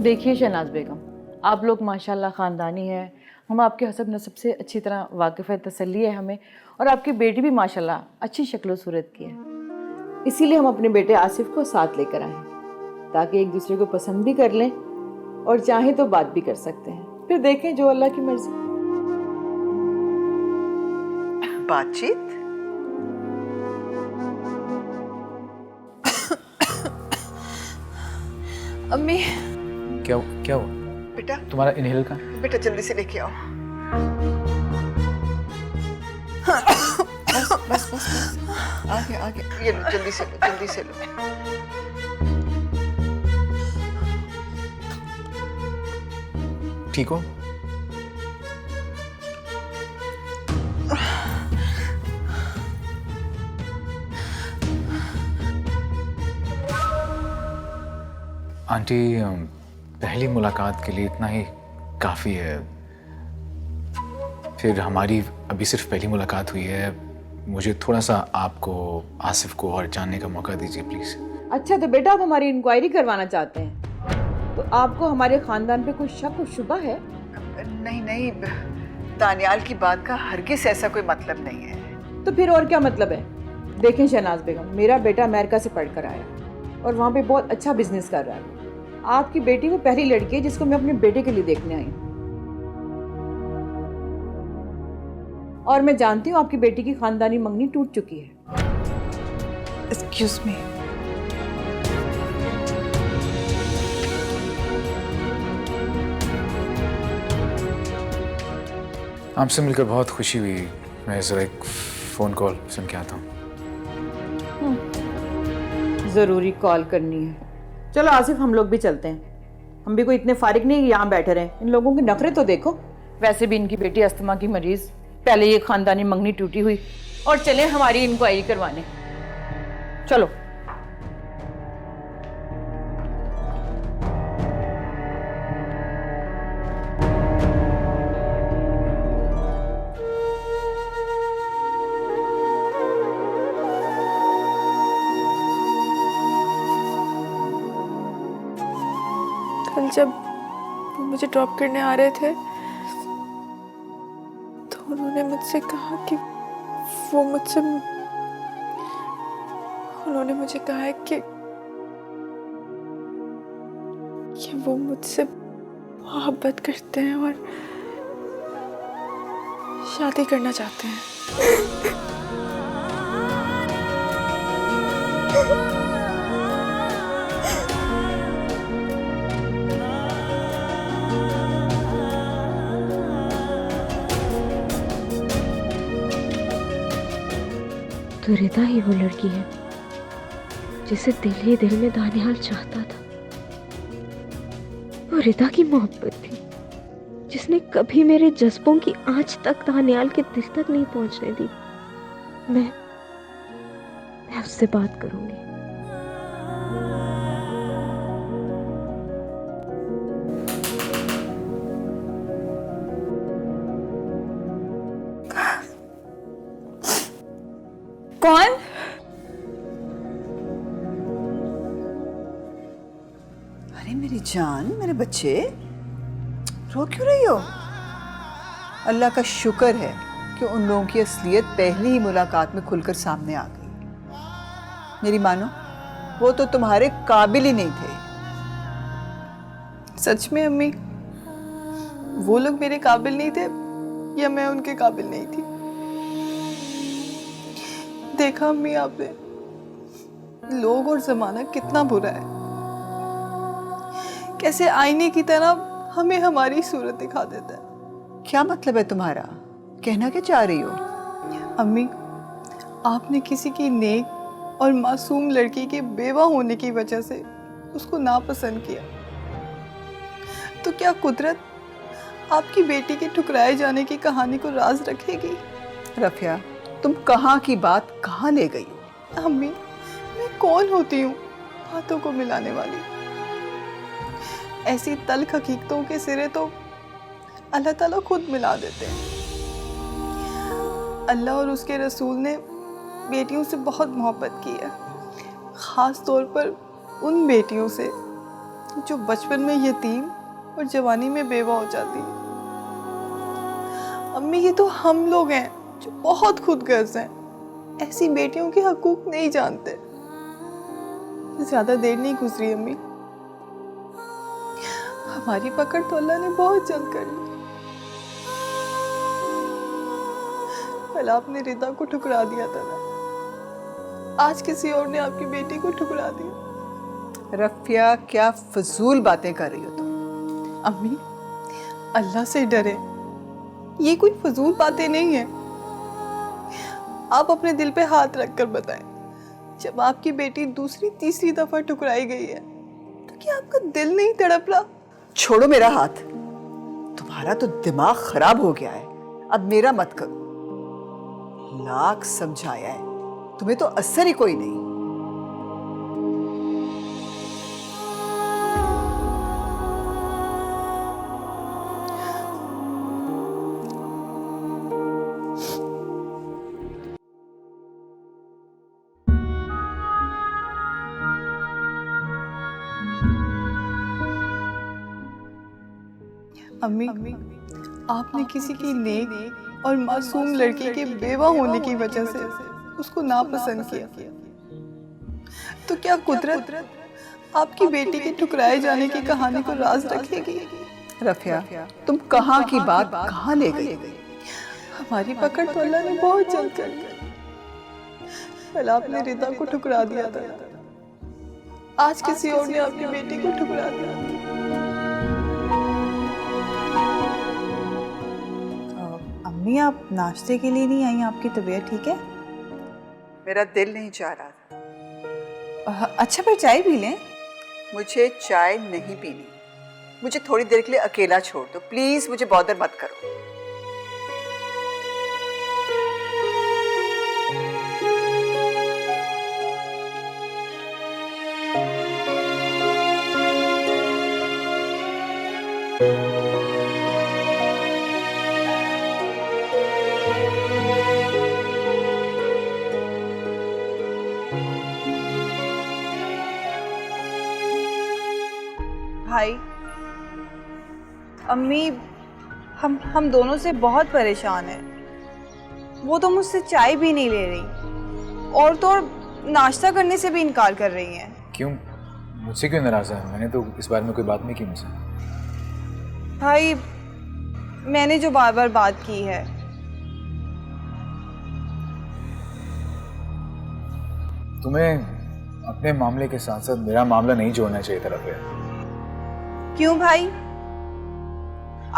देखिए शहनाज बेगम, आप लोग माशाल्लाह ख़ानदानी है। हम आपके हसब नसब से अच्छी तरह वाकिफ़ है, तसल्ली है हमें। और आपकी बेटी भी माशाल्लाह अच्छी शक्ल सूरत की है। इसीलिए हम अपने बेटे आसिफ को साथ लेकर आए हैं ताकि एक दूसरे को पसंद भी कर लें और चाहें तो बात भी कर सकते हैं। फिर देखें जो अल्लाह की मर्जी। बातचीत? अम्मी क्या हुआ बेटा? तुम्हारा इनहेलर का? बेटा जल्दी से लेके आओ। बस बस बस बस, आगे आगे, ये लो, जल्दी से लो, जल्दी से लो। ठीक हो? आंटी पहली मुलाकात के लिए इतना ही काफ़ी है। फिर हमारी अभी सिर्फ पहली मुलाकात हुई है। मुझे थोड़ा सा आपको, आसिफ को और जानने का मौका दीजिए प्लीज़। अच्छा तो बेटा आप हमारी इंक्वायरी करवाना चाहते हैं, तो आपको हमारे ख़ानदान पे कोई शक और शुबा है? नहीं नहीं, दानियाल की बात का हरगिज़ ऐसा कोई मतलब नहीं है। तो फिर और क्या मतलब है? देखें शहनाज बेगम, मेरा बेटा अमेरिका से पढ़कर आया और वहाँ पे बहुत अच्छा बिजनेस कर रहा है। आपकी बेटी वो पहली लड़की है जिसको मैं अपने बेटे के लिए देखने आई हूँ। और मैं जानती हूँ आपकी बेटी की खानदानी मंगनी टूट चुकी है। Excuse me. आपसे मिलकर बहुत खुशी हुई। मैं ज़रा एक फ़ोन कॉल सुन के आता हूँ। ज़रूरी कॉल करनी है। चलो आसिफ, हम लोग भी चलते हैं। हम भी कोई इतने फारिग नहीं यहाँ बैठे रहे। इन लोगों के नखरे तो देखो। वैसे भी इनकी बेटी अस्थमा की मरीज, पहले ये खानदानी मंगनी टूटी हुई, और चले हमारी इंक्वायरी करवाने। चलो। कल जब वो मुझे ड्रॉप करने आ रहे थे तो उन्होंने मुझसे कहा कि उन्होंने मुझे कहा है कि वो मुझसे मोहब्बत करते हैं और शादी करना चाहते हैं। तो रिदा ही वो लड़की है जिसे दिल ही दिल में दानियाल चाहता था। वो रिदा की मोहब्बत थी जिसने कभी मेरे जज्बों की आंच तक दानियाल के दिल तक नहीं पहुंचने दी। मैं उससे बात करूंगी। कौन? अरे मेरी जान, मेरे बच्चे, रो क्यों रही हो? अल्लाह का शुक्र है कि उन लोगों की असलियत पहली ही मुलाकात में खुलकर सामने आ गई। मेरी मानो, वो तो तुम्हारे काबिल ही नहीं थे। सच में अम्मी, वो लोग मेरे काबिल नहीं थे या मैं उनके काबिल नहीं थी? देखा अम्मी आपने, लोग और जमाना कितना बुरा है। कैसे आईने की तरह हमें हमारी सूरत दिखा देता है। क्या मतलब है तुम्हारा? कहना क्या चाह रही हो? अम्मी, आपने किसी की नेक और मासूम लड़की के बेवा होने की वजह से उसको नापसंद किया, तो क्या कुदरत आपकी बेटी के ठुकराए जाने की कहानी को राज रखेगी? रफिया, तुम कहाँ की बात कहाँ ले गई हो? अम्मी, मैं कौन होती हूँ बातों को मिलाने वाली? ऐसी तल्ख हकीकतों के सिरे तो अल्लाह ताला खुद मिला देते हैं। अल्लाह और उसके रसूल ने बेटियों से बहुत मोहब्बत की है, ख़ास तौर पर उन बेटियों से जो बचपन में यतीम और जवानी में बेवा हो जाती हैं। अम्मी, ये तो हम लोग हैं जो बहुत खुदगर्ज हैं, ऐसी बेटियों के हकूक नहीं जानते। ज़्यादा देर नहीं गुजरी अम्मी, हमारी पकड़ तो अल्लाह ने बहुत जल्द कर ली। कल आपने रिदा को ठुकरा दिया था ना, आज किसी और ने आपकी बेटी को ठुकरा दिया। रफिया, क्या फजूल बातें कर रही हो तुम? अम्मी, अल्लाह से डरे, ये कोई फजूल बातें नहीं है। आप अपने दिल पे हाथ रखकर बताएं, जब आपकी बेटी दूसरी तीसरी दफा ठुकराई गई है तो क्या आपका दिल नहीं तड़प रहा? छोड़ो मेरा हाथ। तुम्हारा तो दिमाग खराब हो गया है, अब मेरा मत करो। लाख समझाया है, तुम्हें तो असर ही कोई नहीं। अम्मी, आपने किसी की नेक और मासूम लड़की के बेवा होने की वजह से उसको नापसंद किया, तो क्या कुदरत आपकी बेटी के ठुकराए जाने की कहानी को राज रखेगी? रफिया, तुम कहाँ की बात कहाँ ले गई? हमारी पकड़ तो अल्लाह ने बहुत जल्द कर ली। कल आपने रिदा को ठुकरा दिया था, आज किसी और ने आपकी बेटी को ठुकरा दिया। अम्मी आप नाश्ते के लिए नहीं आई? आपकी तबीयत ठीक है? मेरा दिल नहीं चाह रहा था। अच्छा फिर चाय पी लें। मुझे चाय नहीं पीनी, मुझे थोड़ी देर के लिए अकेला छोड़ दो प्लीज, मुझे बॉदर मत करो। भाई अम्मी हम दोनों से बहुत परेशान हैं। वो तो मुझसे चाय भी नहीं ले रही और तो और नाश्ता करने से भी इनकार कर रही हैं। क्यों? मुझसे क्यों नाराज है? मैंने तो इस बारे में कोई बात नहीं की मुझसे। भाई मैंने जो बार बार बात की है। तुम्हें अपने मामले के साथ साथ मेरा मामला नहीं जोड़ना चाहिए था रफिया। क्यों भाई?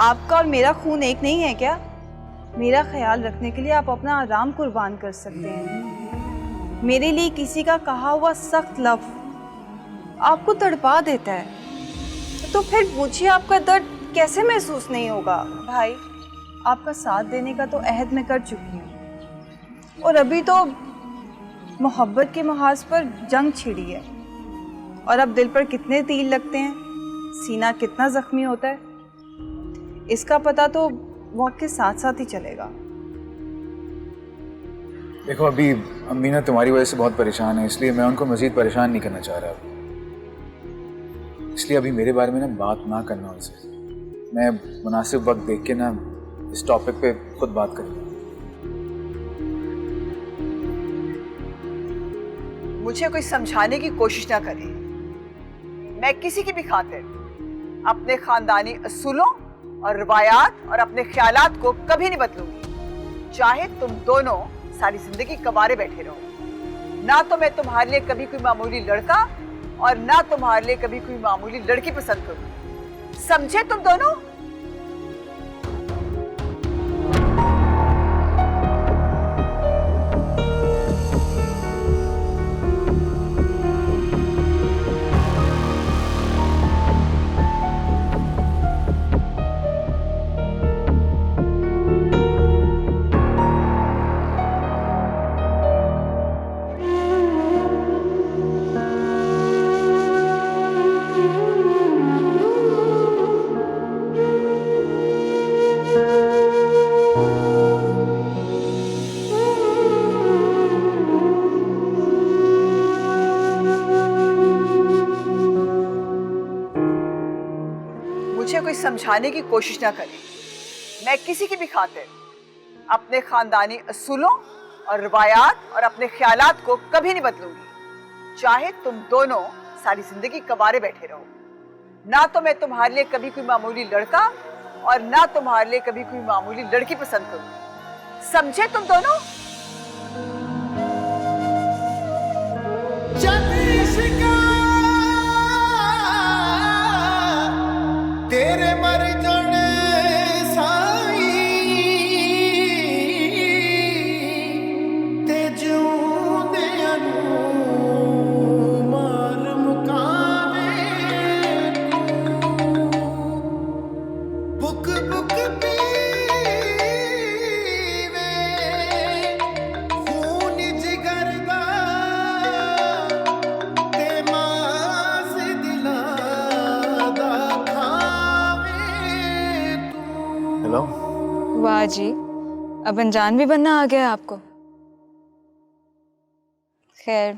आपका और मेरा खून एक नहीं है क्या? मेरा ख्याल रखने के लिए आप अपना आराम कुर्बान कर सकते हैं। मेरे लिए किसी का कहा हुआ सख्त लफ्ज़ आपको तड़पा देता है, तो फिर मुझे आपका दर्द कैसे महसूस नहीं होगा? भाई आपका साथ देने का तो अहद मैं कर चुकी हूँ और अभी तो मोहब्बत के महाज पर जंग छिड़ी है और अब दिल पर कितने तीर लगते हैं, सीना कितना जख्मी होता है, इसका पता तो वक्त के साथ साथ ही चलेगा। देखो अभी अम्मी ना तुम्हारी वजह से बहुत परेशान है, इसलिए मैं उनको मजीद परेशान नहीं करना चाह रहा, इसलिए अभी मेरे बारे में ना बात ना करना उनसे। मैं मुनासिब वक्त देख के ना इस टॉपिक पे खुद बात करूँगा। मुझे कोई समझाने की कोशिश ना करे। मैं किसी की भी खातिर अपने खानदानी असूलों और रवायात और अपने ख्यालात को कभी नहीं बदलूंगी, चाहे तुम दोनों सारी जिंदगी कबारे बैठे रहो। ना तो मैं तुम्हारे लिए कभी कोई मामूली लड़का और ना तुम्हारे लिए कभी कोई मामूली लड़की पसंद करूंगी, समझे तुम दोनों? मुझे कोई समझाने की कोशिश ना करे। मैं किसी की भी खातिर अपने खानदानी असूलों और रवायात और अपने ख्यालात को कभी नहीं बदलूंगी, चाहे तुम दोनों सारी जिंदगी कबारे बैठे रहो। ना तो मैं तुम्हारे लिए कभी कोई मामूली लड़का और ना तुम्हारे लिए कभी कोई मामूली लड़की पसंद करूंगी, समझे तुम दोनों? तेरे मर जाने साई ते जिउंदे मार मुकावे बुक बुक पीवे खून जिगर दा ते मास दिला दा हेलो। वाह जी, अब अनजान भी बनना आ गया है आपको। खैर,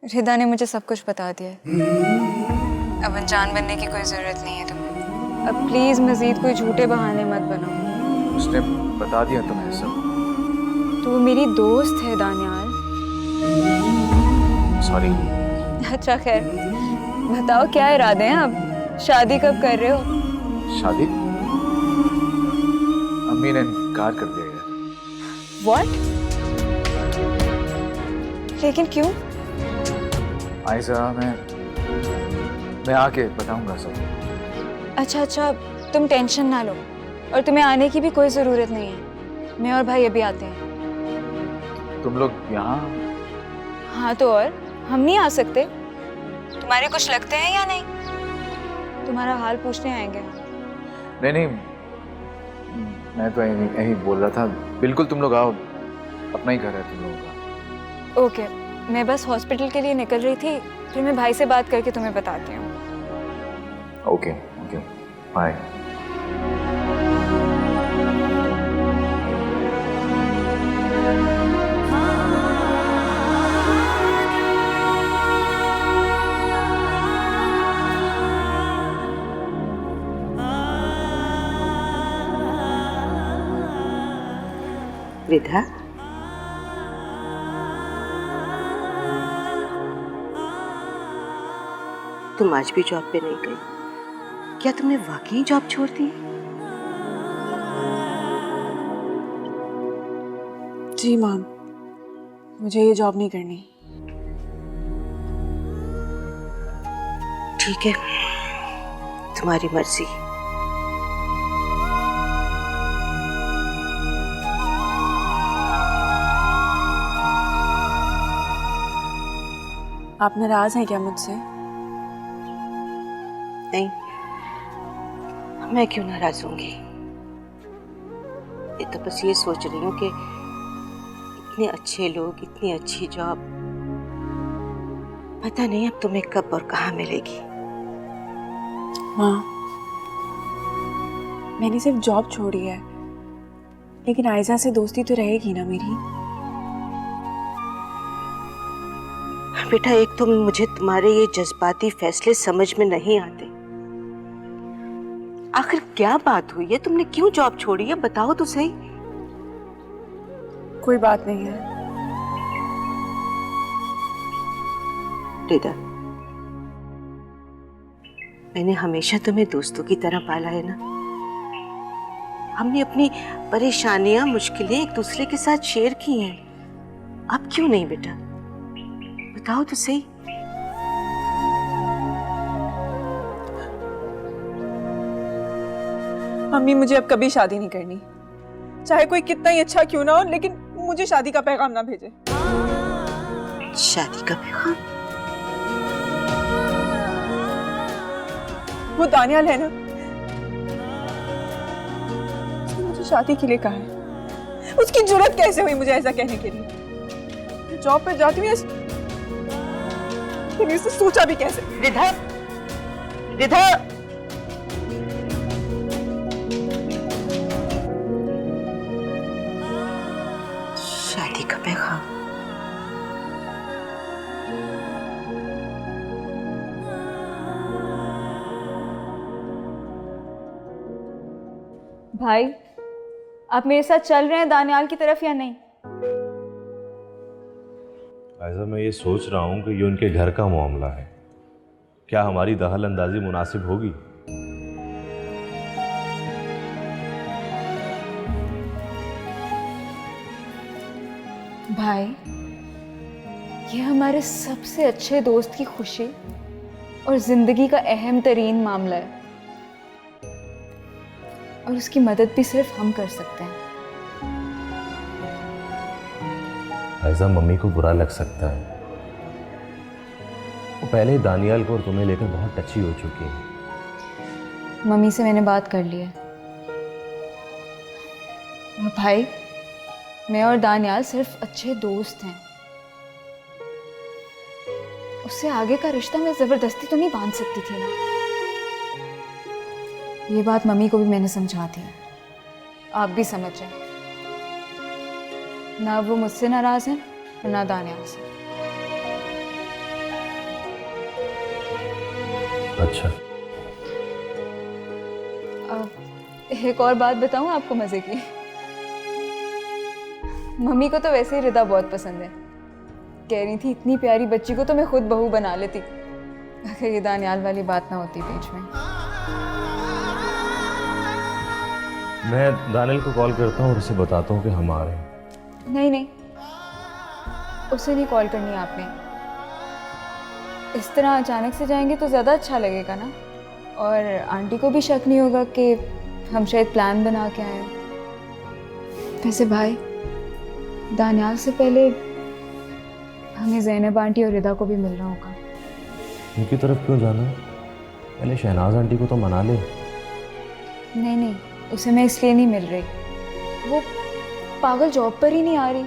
रिदा ने मुझे सब कुछ बता दिया है, अब अनजान बनने की कोई ज़रूरत नहीं है तुम्हें। अब प्लीज़ मज़ीद कोई झूठे बहाने मत बनाओ। उसने बता दिया तुम्हें सब? तो वो मेरी दोस्त है दानियाल। सॉरी। अच्छा खैर, बताओ क्या इरादे हैं अब? शादी कब कर रहे हो? शादी? अम्मी ने इनकार कर दिया है। What? लेकिन क्यों? आयशा, मैं आके बताऊंगा सब। अच्छा, तुम टेंशन ना लो, और तुम्हें आने की भी कोई ज़रूरत नहीं है। मैं और भाई अभी आते हैं। तुम लोग यहाँ? हाँ तो और हम नहीं आ सकते? तुम्हारे कुछ लगते हैं या नहीं? तुम्हारा हाल पूछने आएंगे हम। नहीं, मैं तो यही बोल रहा था। बिल्कुल तुम लोग आओ, अपना ही घर है तुम लोगों का। ओके, मैं बस हॉस्पिटल के लिए निकल रही थी, फिर मैं भाई से बात करके तुम्हें बताती हूँ। Okay, bye. विधा, तुम आज भी जॉब पे नहीं गई? क्या तुमने वाकई जॉब छोड़ दी? जी मैम, मुझे ये जॉब नहीं करनी। ठीक है, तुम्हारी मर्जी। आप नाराज हैं क्या मुझसे? नहीं, मैं क्यों नाराज होंगी? ये तो बस ये सोच रही हूँ कि इतने अच्छे लोग, इतनी अच्छी जॉब, पता नहीं अब तुम्हें कब और कहाँ मिलेगी। माँ, मैंने सिर्फ जॉब छोड़ी है, लेकिन आयजा से दोस्ती तो रहेगी ना मेरी। बेटा, एक तो मुझे तुम्हारे ये जज्बाती फैसले समझ में नहीं आते। आखिर क्या बात हुई है? तुमने क्यों जॉब छोड़ी है? बताओ तो सही। कोई बात नहीं है। रिदा, मैंने हमेशा तुम्हें दोस्तों की तरह पाला है ना। हमने अपनी परेशानियां, मुश्किलें एक दूसरे के साथ शेयर की हैं। अब क्यों नहीं बेटा? बताओ तो सही। मम्मी, मुझे अब कभी शादी नहीं करनी, चाहे कोई कितना ही अच्छा क्यों ना हो, लेकिन मुझे शादी का पैगाम ना भेजे। शादी का पैगाम? वो दानियाल है ना, उसने मुझे शादी के लिए कहा है। उसकी जुर्रत कैसे हुई मुझे ऐसा कहने के लिए? जॉब पे जाती हूँ, इसने सोचा भी कैसे? रिधा, रिधा, शादी का पैगाम? भाई, आप मेरे साथ चल रहे हैं दानियाल की तरफ या नहीं? ऐसा मैं ये सोच रहा हूँ कि ये उनके घर का मामला है, क्या हमारी दखल अंदाजी मुनासिब होगी? भाई, ये हमारे सबसे अच्छे दोस्त की खुशी और जिंदगी का अहम तरीन मामला है, और उसकी मदद भी सिर्फ हम कर सकते हैं। ऐसा मम्मी को बुरा लग सकता है। वो पहले ही दानियाल को और तुम्हें लेकर बहुत टची हो चुकी है। मम्मी से मैंने बात कर ली है। और भाई, मैं और दानियाल सिर्फ अच्छे दोस्त हैं। उससे आगे का रिश्ता मैं जबरदस्ती तो नहीं बांध सकती थी ना। ये बात मम्मी को भी मैंने समझा दी है, आप भी समझ रहे। ना वो मुझसे नाराज हैं और ना दानियाल से। अच्छा, एक और बात बताऊं आपको मजे की? मम्मी को तो वैसे ही रिदा बहुत पसंद है। कह रही थी इतनी प्यारी बच्ची को तो मैं खुद बहू बना लेती, अगर ये दानियाल वाली बात ना होती बीच में। मैं दानियाल को कॉल करता हूँ और उसे बताता हूँ कि हम आ रहे हैं। नहीं, उसे नहीं कॉल करनी आपने। इस तरह अचानक से जाएंगे तो ज़्यादा अच्छा लगेगा ना, और आंटी को भी शक नहीं होगा कि हम शायद प्लान बना के आए हैं। वैसे भाई, दानियाल से पहले हमें ज़ैनब आंटी और रिदा को भी मिलना होगा। उनकी तरफ क्यों जाना? पहले शहनाज आंटी को तो मना ले। नहीं, उसे मैं इसलिए नहीं मिल रही। वो पागल जॉब पर ही नहीं आ रही,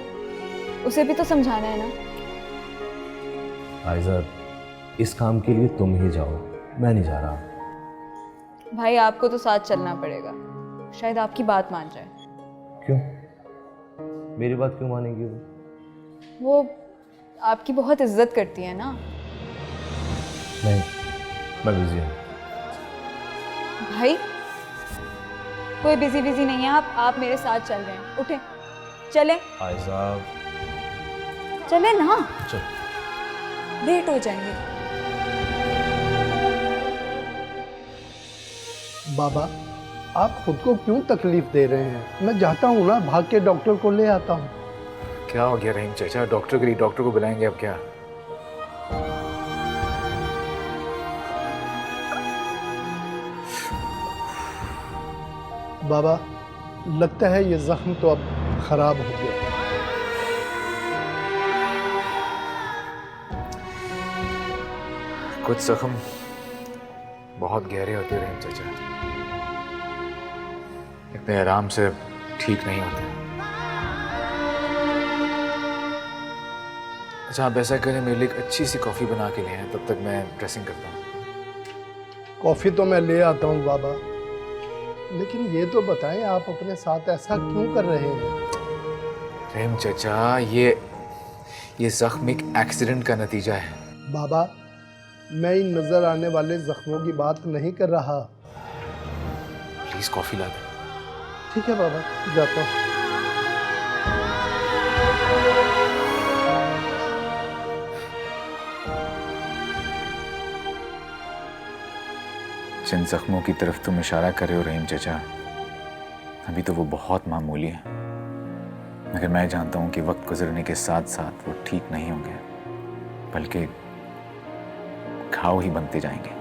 उसे भी तो समझाना है ना। आयज़ा, इस काम के लिए तुम ही जाओ, मैं नहीं जा रहा। भाई आपको तो साथ चलना पड़ेगा, शायद आपकी बात मान जाए। क्यों? मेरी बात क्यों मानेगी वो आपकी बहुत इज्जत करती है ना। नहीं, मैं बिजी हूँ। भाई कोई बिजी नहीं है, आप मेरे साथ चल रहे हैं। उठे, चले। आयज़ा, चले ना, चल। लेट हो जाएंगे। बाबा, आप खुद को क्यों तकलीफ दे रहे हैं? मैं जाता हूँ ना, भाग के डॉक्टर को ले आता हूँ। क्या हो गया रहीम चाचा? डॉक्टर के लिए डॉक्टर को बुलाएंगे अब क्या? बाबा, लगता है ये जख्म तो अब खराब हो गया। कुछ जख्म बहुत गहरे होते हैं रहीम चाचा, इतने आराम से ठीक नहीं होते। अच्छा, आप ऐसा करें, मेरे लिए एक अच्छी सी कॉफ़ी बना के ले आएं, तब तक मैं ड्रेसिंग करता हूँ। कॉफ़ी तो मैं ले आता हूँ बाबा, लेकिन ये तो बताएं आप अपने साथ ऐसा क्यों कर रहे हैं? रहीम चाचा, ये जख्म एक एक्सीडेंट का नतीजा है। बाबा, मैं इन नजर आने वाले जख्मों की बात नहीं कर रहा। प्लीज कॉफी ला दे। ठीक है बाबा, जाता हूँ। जिन जख्मों की तरफ तुम इशारा कर रहे हो रहीम चाचा, अभी तो वो बहुत मामूली है, मगर मैं जानता हूँ कि वक्त गुजरने के साथ साथ वो ठीक नहीं होंगे, बल्कि घाव ही बनते जाएंगे।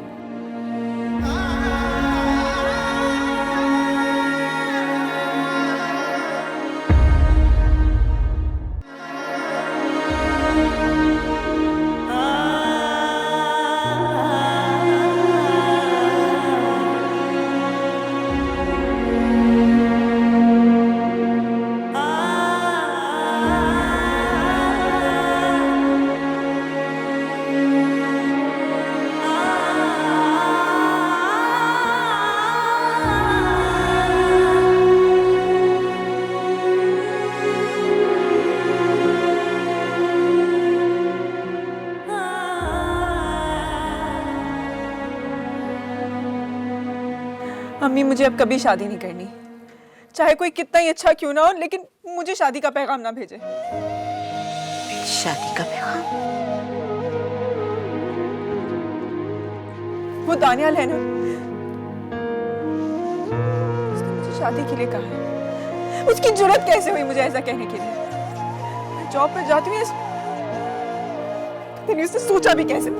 अम्मी, मुझे अब कभी शादी नहीं करनी, चाहे कोई कितना ही अच्छा क्यों ना हो, लेकिन मुझे शादी का पैगाम ना भेजे। शादी का पैगाम? वो दानियाल है ना, उसने मुझे शादी के लिए कहा है। उसकी जुर्रत कैसे हुई मुझे ऐसा कहने के लिए? मैं जॉब पर जाती हूँ, उसने सोचा भी कैसे?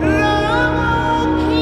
रामों की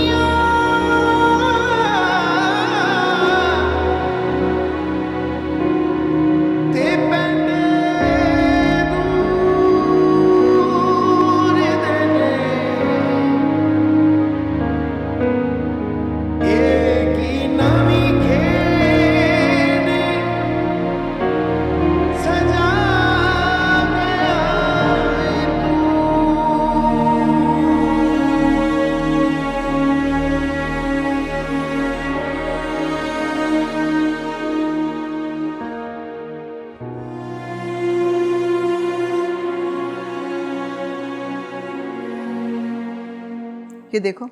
ये देखो,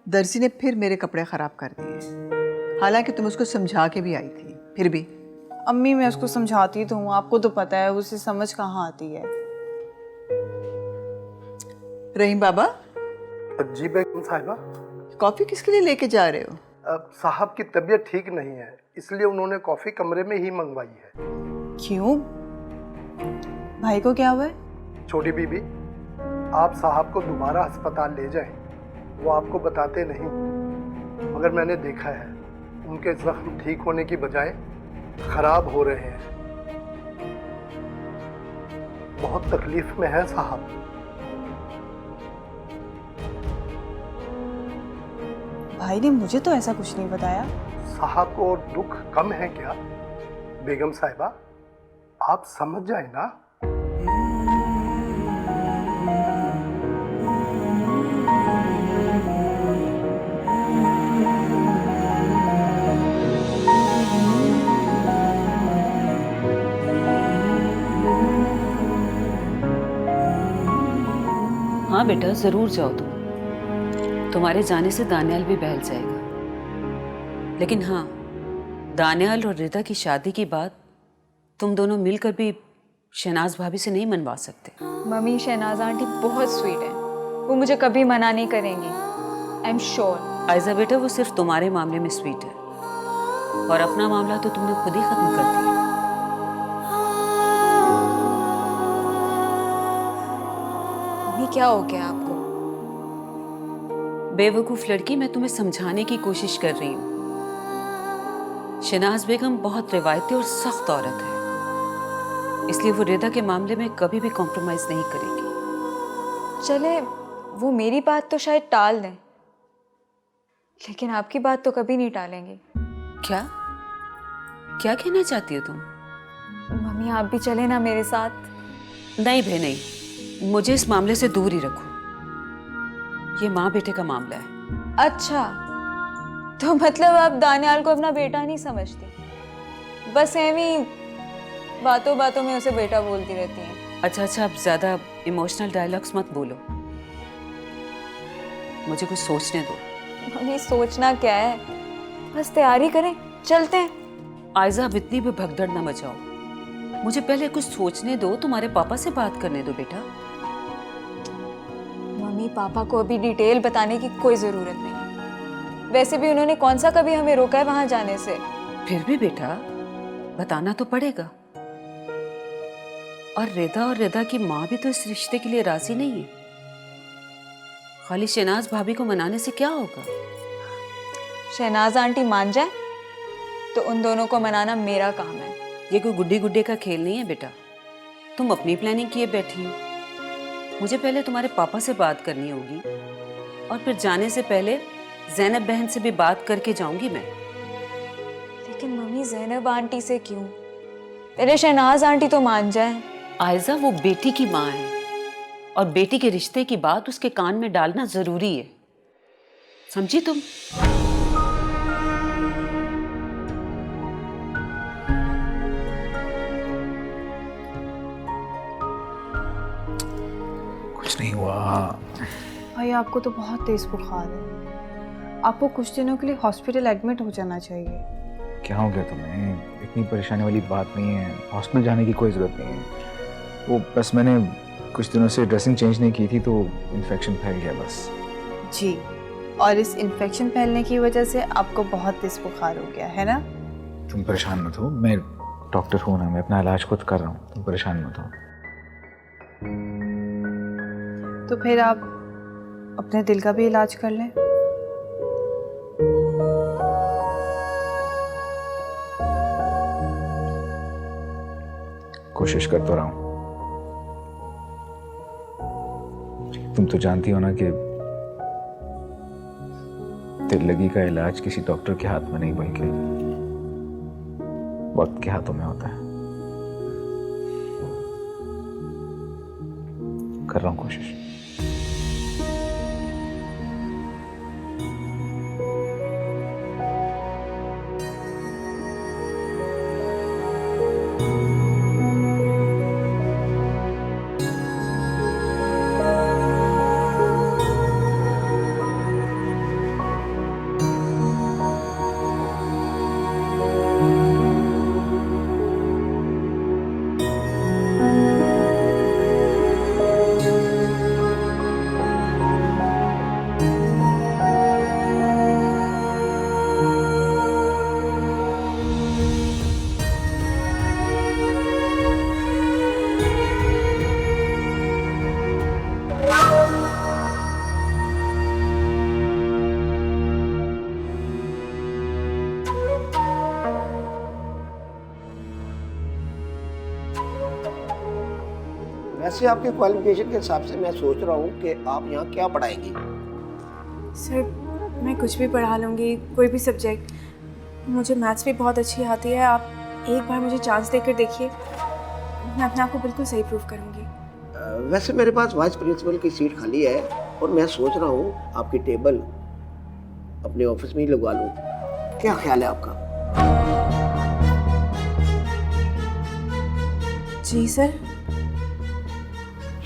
दर्जी ने फिर मेरे कपड़े ख़राब कर दिए, हालांकि तुम उसको समझा के भी आई थी, फिर भी। अम्मी मैं उसको समझाती तो हूँ, आपको तो पता है उसे समझ कहाँ आती है। रहीम बाबा। जी बेगम साहिबा। कॉफ़ी किसके लिए लेके जा रहे हो? साहब की तबीयत ठीक नहीं है, इसलिए उन्होंने कॉफ़ी कमरे में ही मंगवाई है। क्यों? भाई को क्या हुआ है? छोटी बीबी, आप साहब को दोबारा अस्पताल ले जाएं, वो आपको बताते नहीं, मगर मैंने देखा है उनके जख्म ठीक होने की बजाय खराब हो रहे हैं। बहुत तकलीफ में है साहब। भाई ने मुझे तो ऐसा कुछ नहीं बताया। साहब को दुख कम है क्या? बेगम साहिबा, आप समझ जाए ना। हाँ बेटा, जरूर जाओ तुम। तुम्हारे जाने से दानियाल भी बहल जाएगा। लेकिन हाँ, दानियाल और रिदा की शादी की बात तुम दोनों मिलकर भी शहनाज भाभी से नहीं मनवा सकते। मम्मी, शहनाज आंटी बहुत स्वीट है, वो मुझे कभी मना नहीं करेंगी, आई एम श्योर। आयजा बेटा, वो सिर्फ तुम्हारे मामले में स्वीट है, और अपना मामला तो तुमने खुद ही खत्म कर दिया। मम्मी, क्या हो गया आपको? बेवकूफ लड़की, मैं तुम्हें समझाने की कोशिश कर रही हूँ। शहनाज बेगम बहुत रिवायती और सख्त औरत है, इसलिए वो रिदा के मामले में कभी भी कॉम्प्रोमाइज नहीं करेगी। चले, वो मेरी बात तो शायद टाल दें, लेकिन आपकी बात तो कभी नहीं टालेंगे। क्या क्या कहना चाहती हो तुम? मम्मी, आप भी चले ना मेरे साथ। नहीं बे नहीं, मुझे इस मामले से दूर ही रखो। ये माँ बेटे का मामला है। अच्छा, तो मतलब आप दानियाल को अपना बेटा नहीं समझती, बस एवी बातों बातों में उसे बेटा बोलती रहती हैं। अच्छा, अब ज्यादा इमोशनल डायलॉग्स मत बोलो, मुझे कुछ सोचने दो। मम्मी, सोचना क्या है, बस तैयारी करें, चलते हैं। आयजा, अब इतनी भी भगदड़ ना मचाओ, मुझे पहले कुछ सोचने दो। तुम्हारे पापा से बात करने दो बेटा। मम्मी, पापा को अभी डिटेल बताने की कोई जरूरत नहीं, वैसे भी उन्होंने कौन सा कभी हमें रोका है वहां जाने से। फिर भी बेटा, बताना तो पड़ेगा। और रिदा की माँ भी तो इस रिश्ते के लिए राजी नहीं है। खाली शहनाज भाभी को मनाने से क्या होगा? शहनाज आंटी मान जाए तो उन दोनों को मनाना मेरा काम है। ये कोई गुड्डी गुड्डे का खेल नहीं है बेटा। तुम अपनी प्लानिंग किए बैठी हो। मुझे पहले तुम्हारे पापा से बात करनी होगी, और फिर जाने से पहले ज़ैनब बहन से भी बात करके जाऊंगी मैं। लेकिन मम्मी, ज़ैनब आंटी से क्यों? पहले शहनाज आंटी तो मान जाए। आयजा, वो बेटी की माँ है, और बेटी के रिश्ते की बात उसके कान में डालना जरूरी है, समझी तुम? कुछ नहीं हुआ। भाई, आपको तो बहुत तेज बुखार है, आपको कुछ दिनों के लिए हॉस्पिटल एडमिट हो जाना चाहिए। क्या हो गया तुम्हें? इतनी परेशानी वाली बात नहीं है, हॉस्पिटल जाने की कोई ज़रूरत नहीं है। वो बस मैंने कुछ दिनों से ड्रेसिंग चेंज नहीं की थी तो इन्फेक्शन फैल गया बस। जी, और इस इन्फेक्शन फैलने की वजह से आपको बहुत तेज बुखार हो गया है ना? तुम परेशान मत हो, मैं डॉक्टर हूँ ना, मैं अपना इलाज खुद कर रहा हूँ, तुम परेशान मत हो। तो फिर आप अपने दिल का भी इलाज कर लें। कोशिश करता रहा हूँ। तुम तो जानती हो ना कि दिल लगी का इलाज किसी डॉक्टर के हाथ में नहीं बल्कि वक्त के हाथों में होता है। कर रहा हूँ कोशिश। वैसे आपके क्वालिफिकेशन के हिसाब से मैं सोच रहा हूँ कि आप यहाँ क्या पढ़ाएंगी। सर मैं कुछ भी पढ़ा लूँगी, कोई भी सब्जेक्ट। मुझे मैथ्स भी बहुत अच्छी आती है। आप एक बार मुझे चांस देकर देखिए, मैं अपने आप को बिल्कुल सही प्रूव करूँगी। वैसे मेरे पास वाइस प्रिंसिपल की सीट खाली है और मैं सोच रहा हूँ आपकी टेबल अपने ऑफिस में ही लगवा लूँ। क्या ख्याल है आपका? जी सर।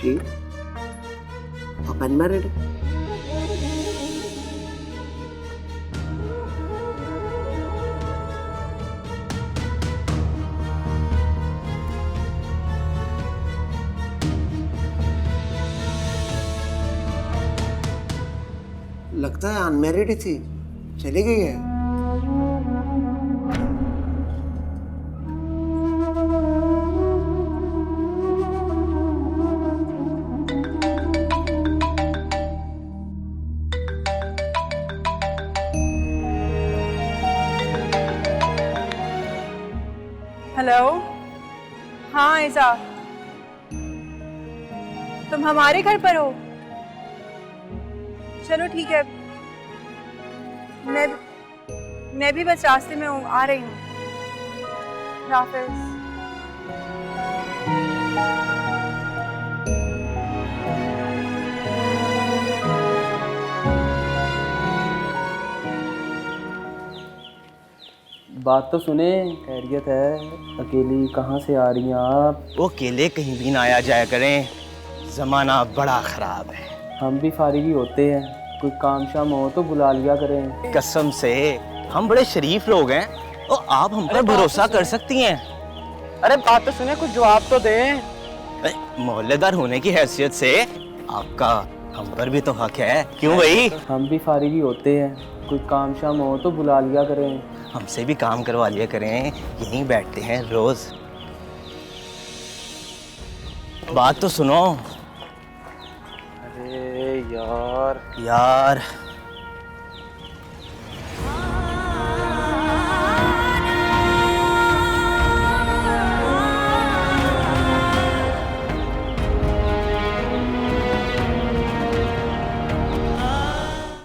जी, आप अनमैरिड? लगता है अनमैरिड ही थी, चली गई है। हेलो, हाँ आयजा, तुम हमारे घर पर हो? चलो ठीक है, मैं भी बस रास्ते में हूँ, आ रही हूँ। हाफिज़। बात तो सुने, खैरियत है? अकेली कहाँ से आ रही हैं आप? वो अकेले कहीं भी ना आया जाया करें, जमाना बड़ा खराब है। हम भी फारिग ही होते हैं, कोई काम शाम हो तो बुला लिया करें। कसम से हम बड़े शरीफ लोग हैं और आप हम पर भरोसा कर सकती हैं। अरे बात तो सुने, कुछ जवाब तो दें। मोहल्लेदार होने की हैसियत से आपका हम पर भी तो हक है, क्यों भाई? हम भी फारिग ही होते हैं, कोई काम शाम हो तो बुला लिया करें। हमसे भी काम करवा लिया करें, यहीं बैठते हैं रोज। बात तो सुनो। अरे यार यार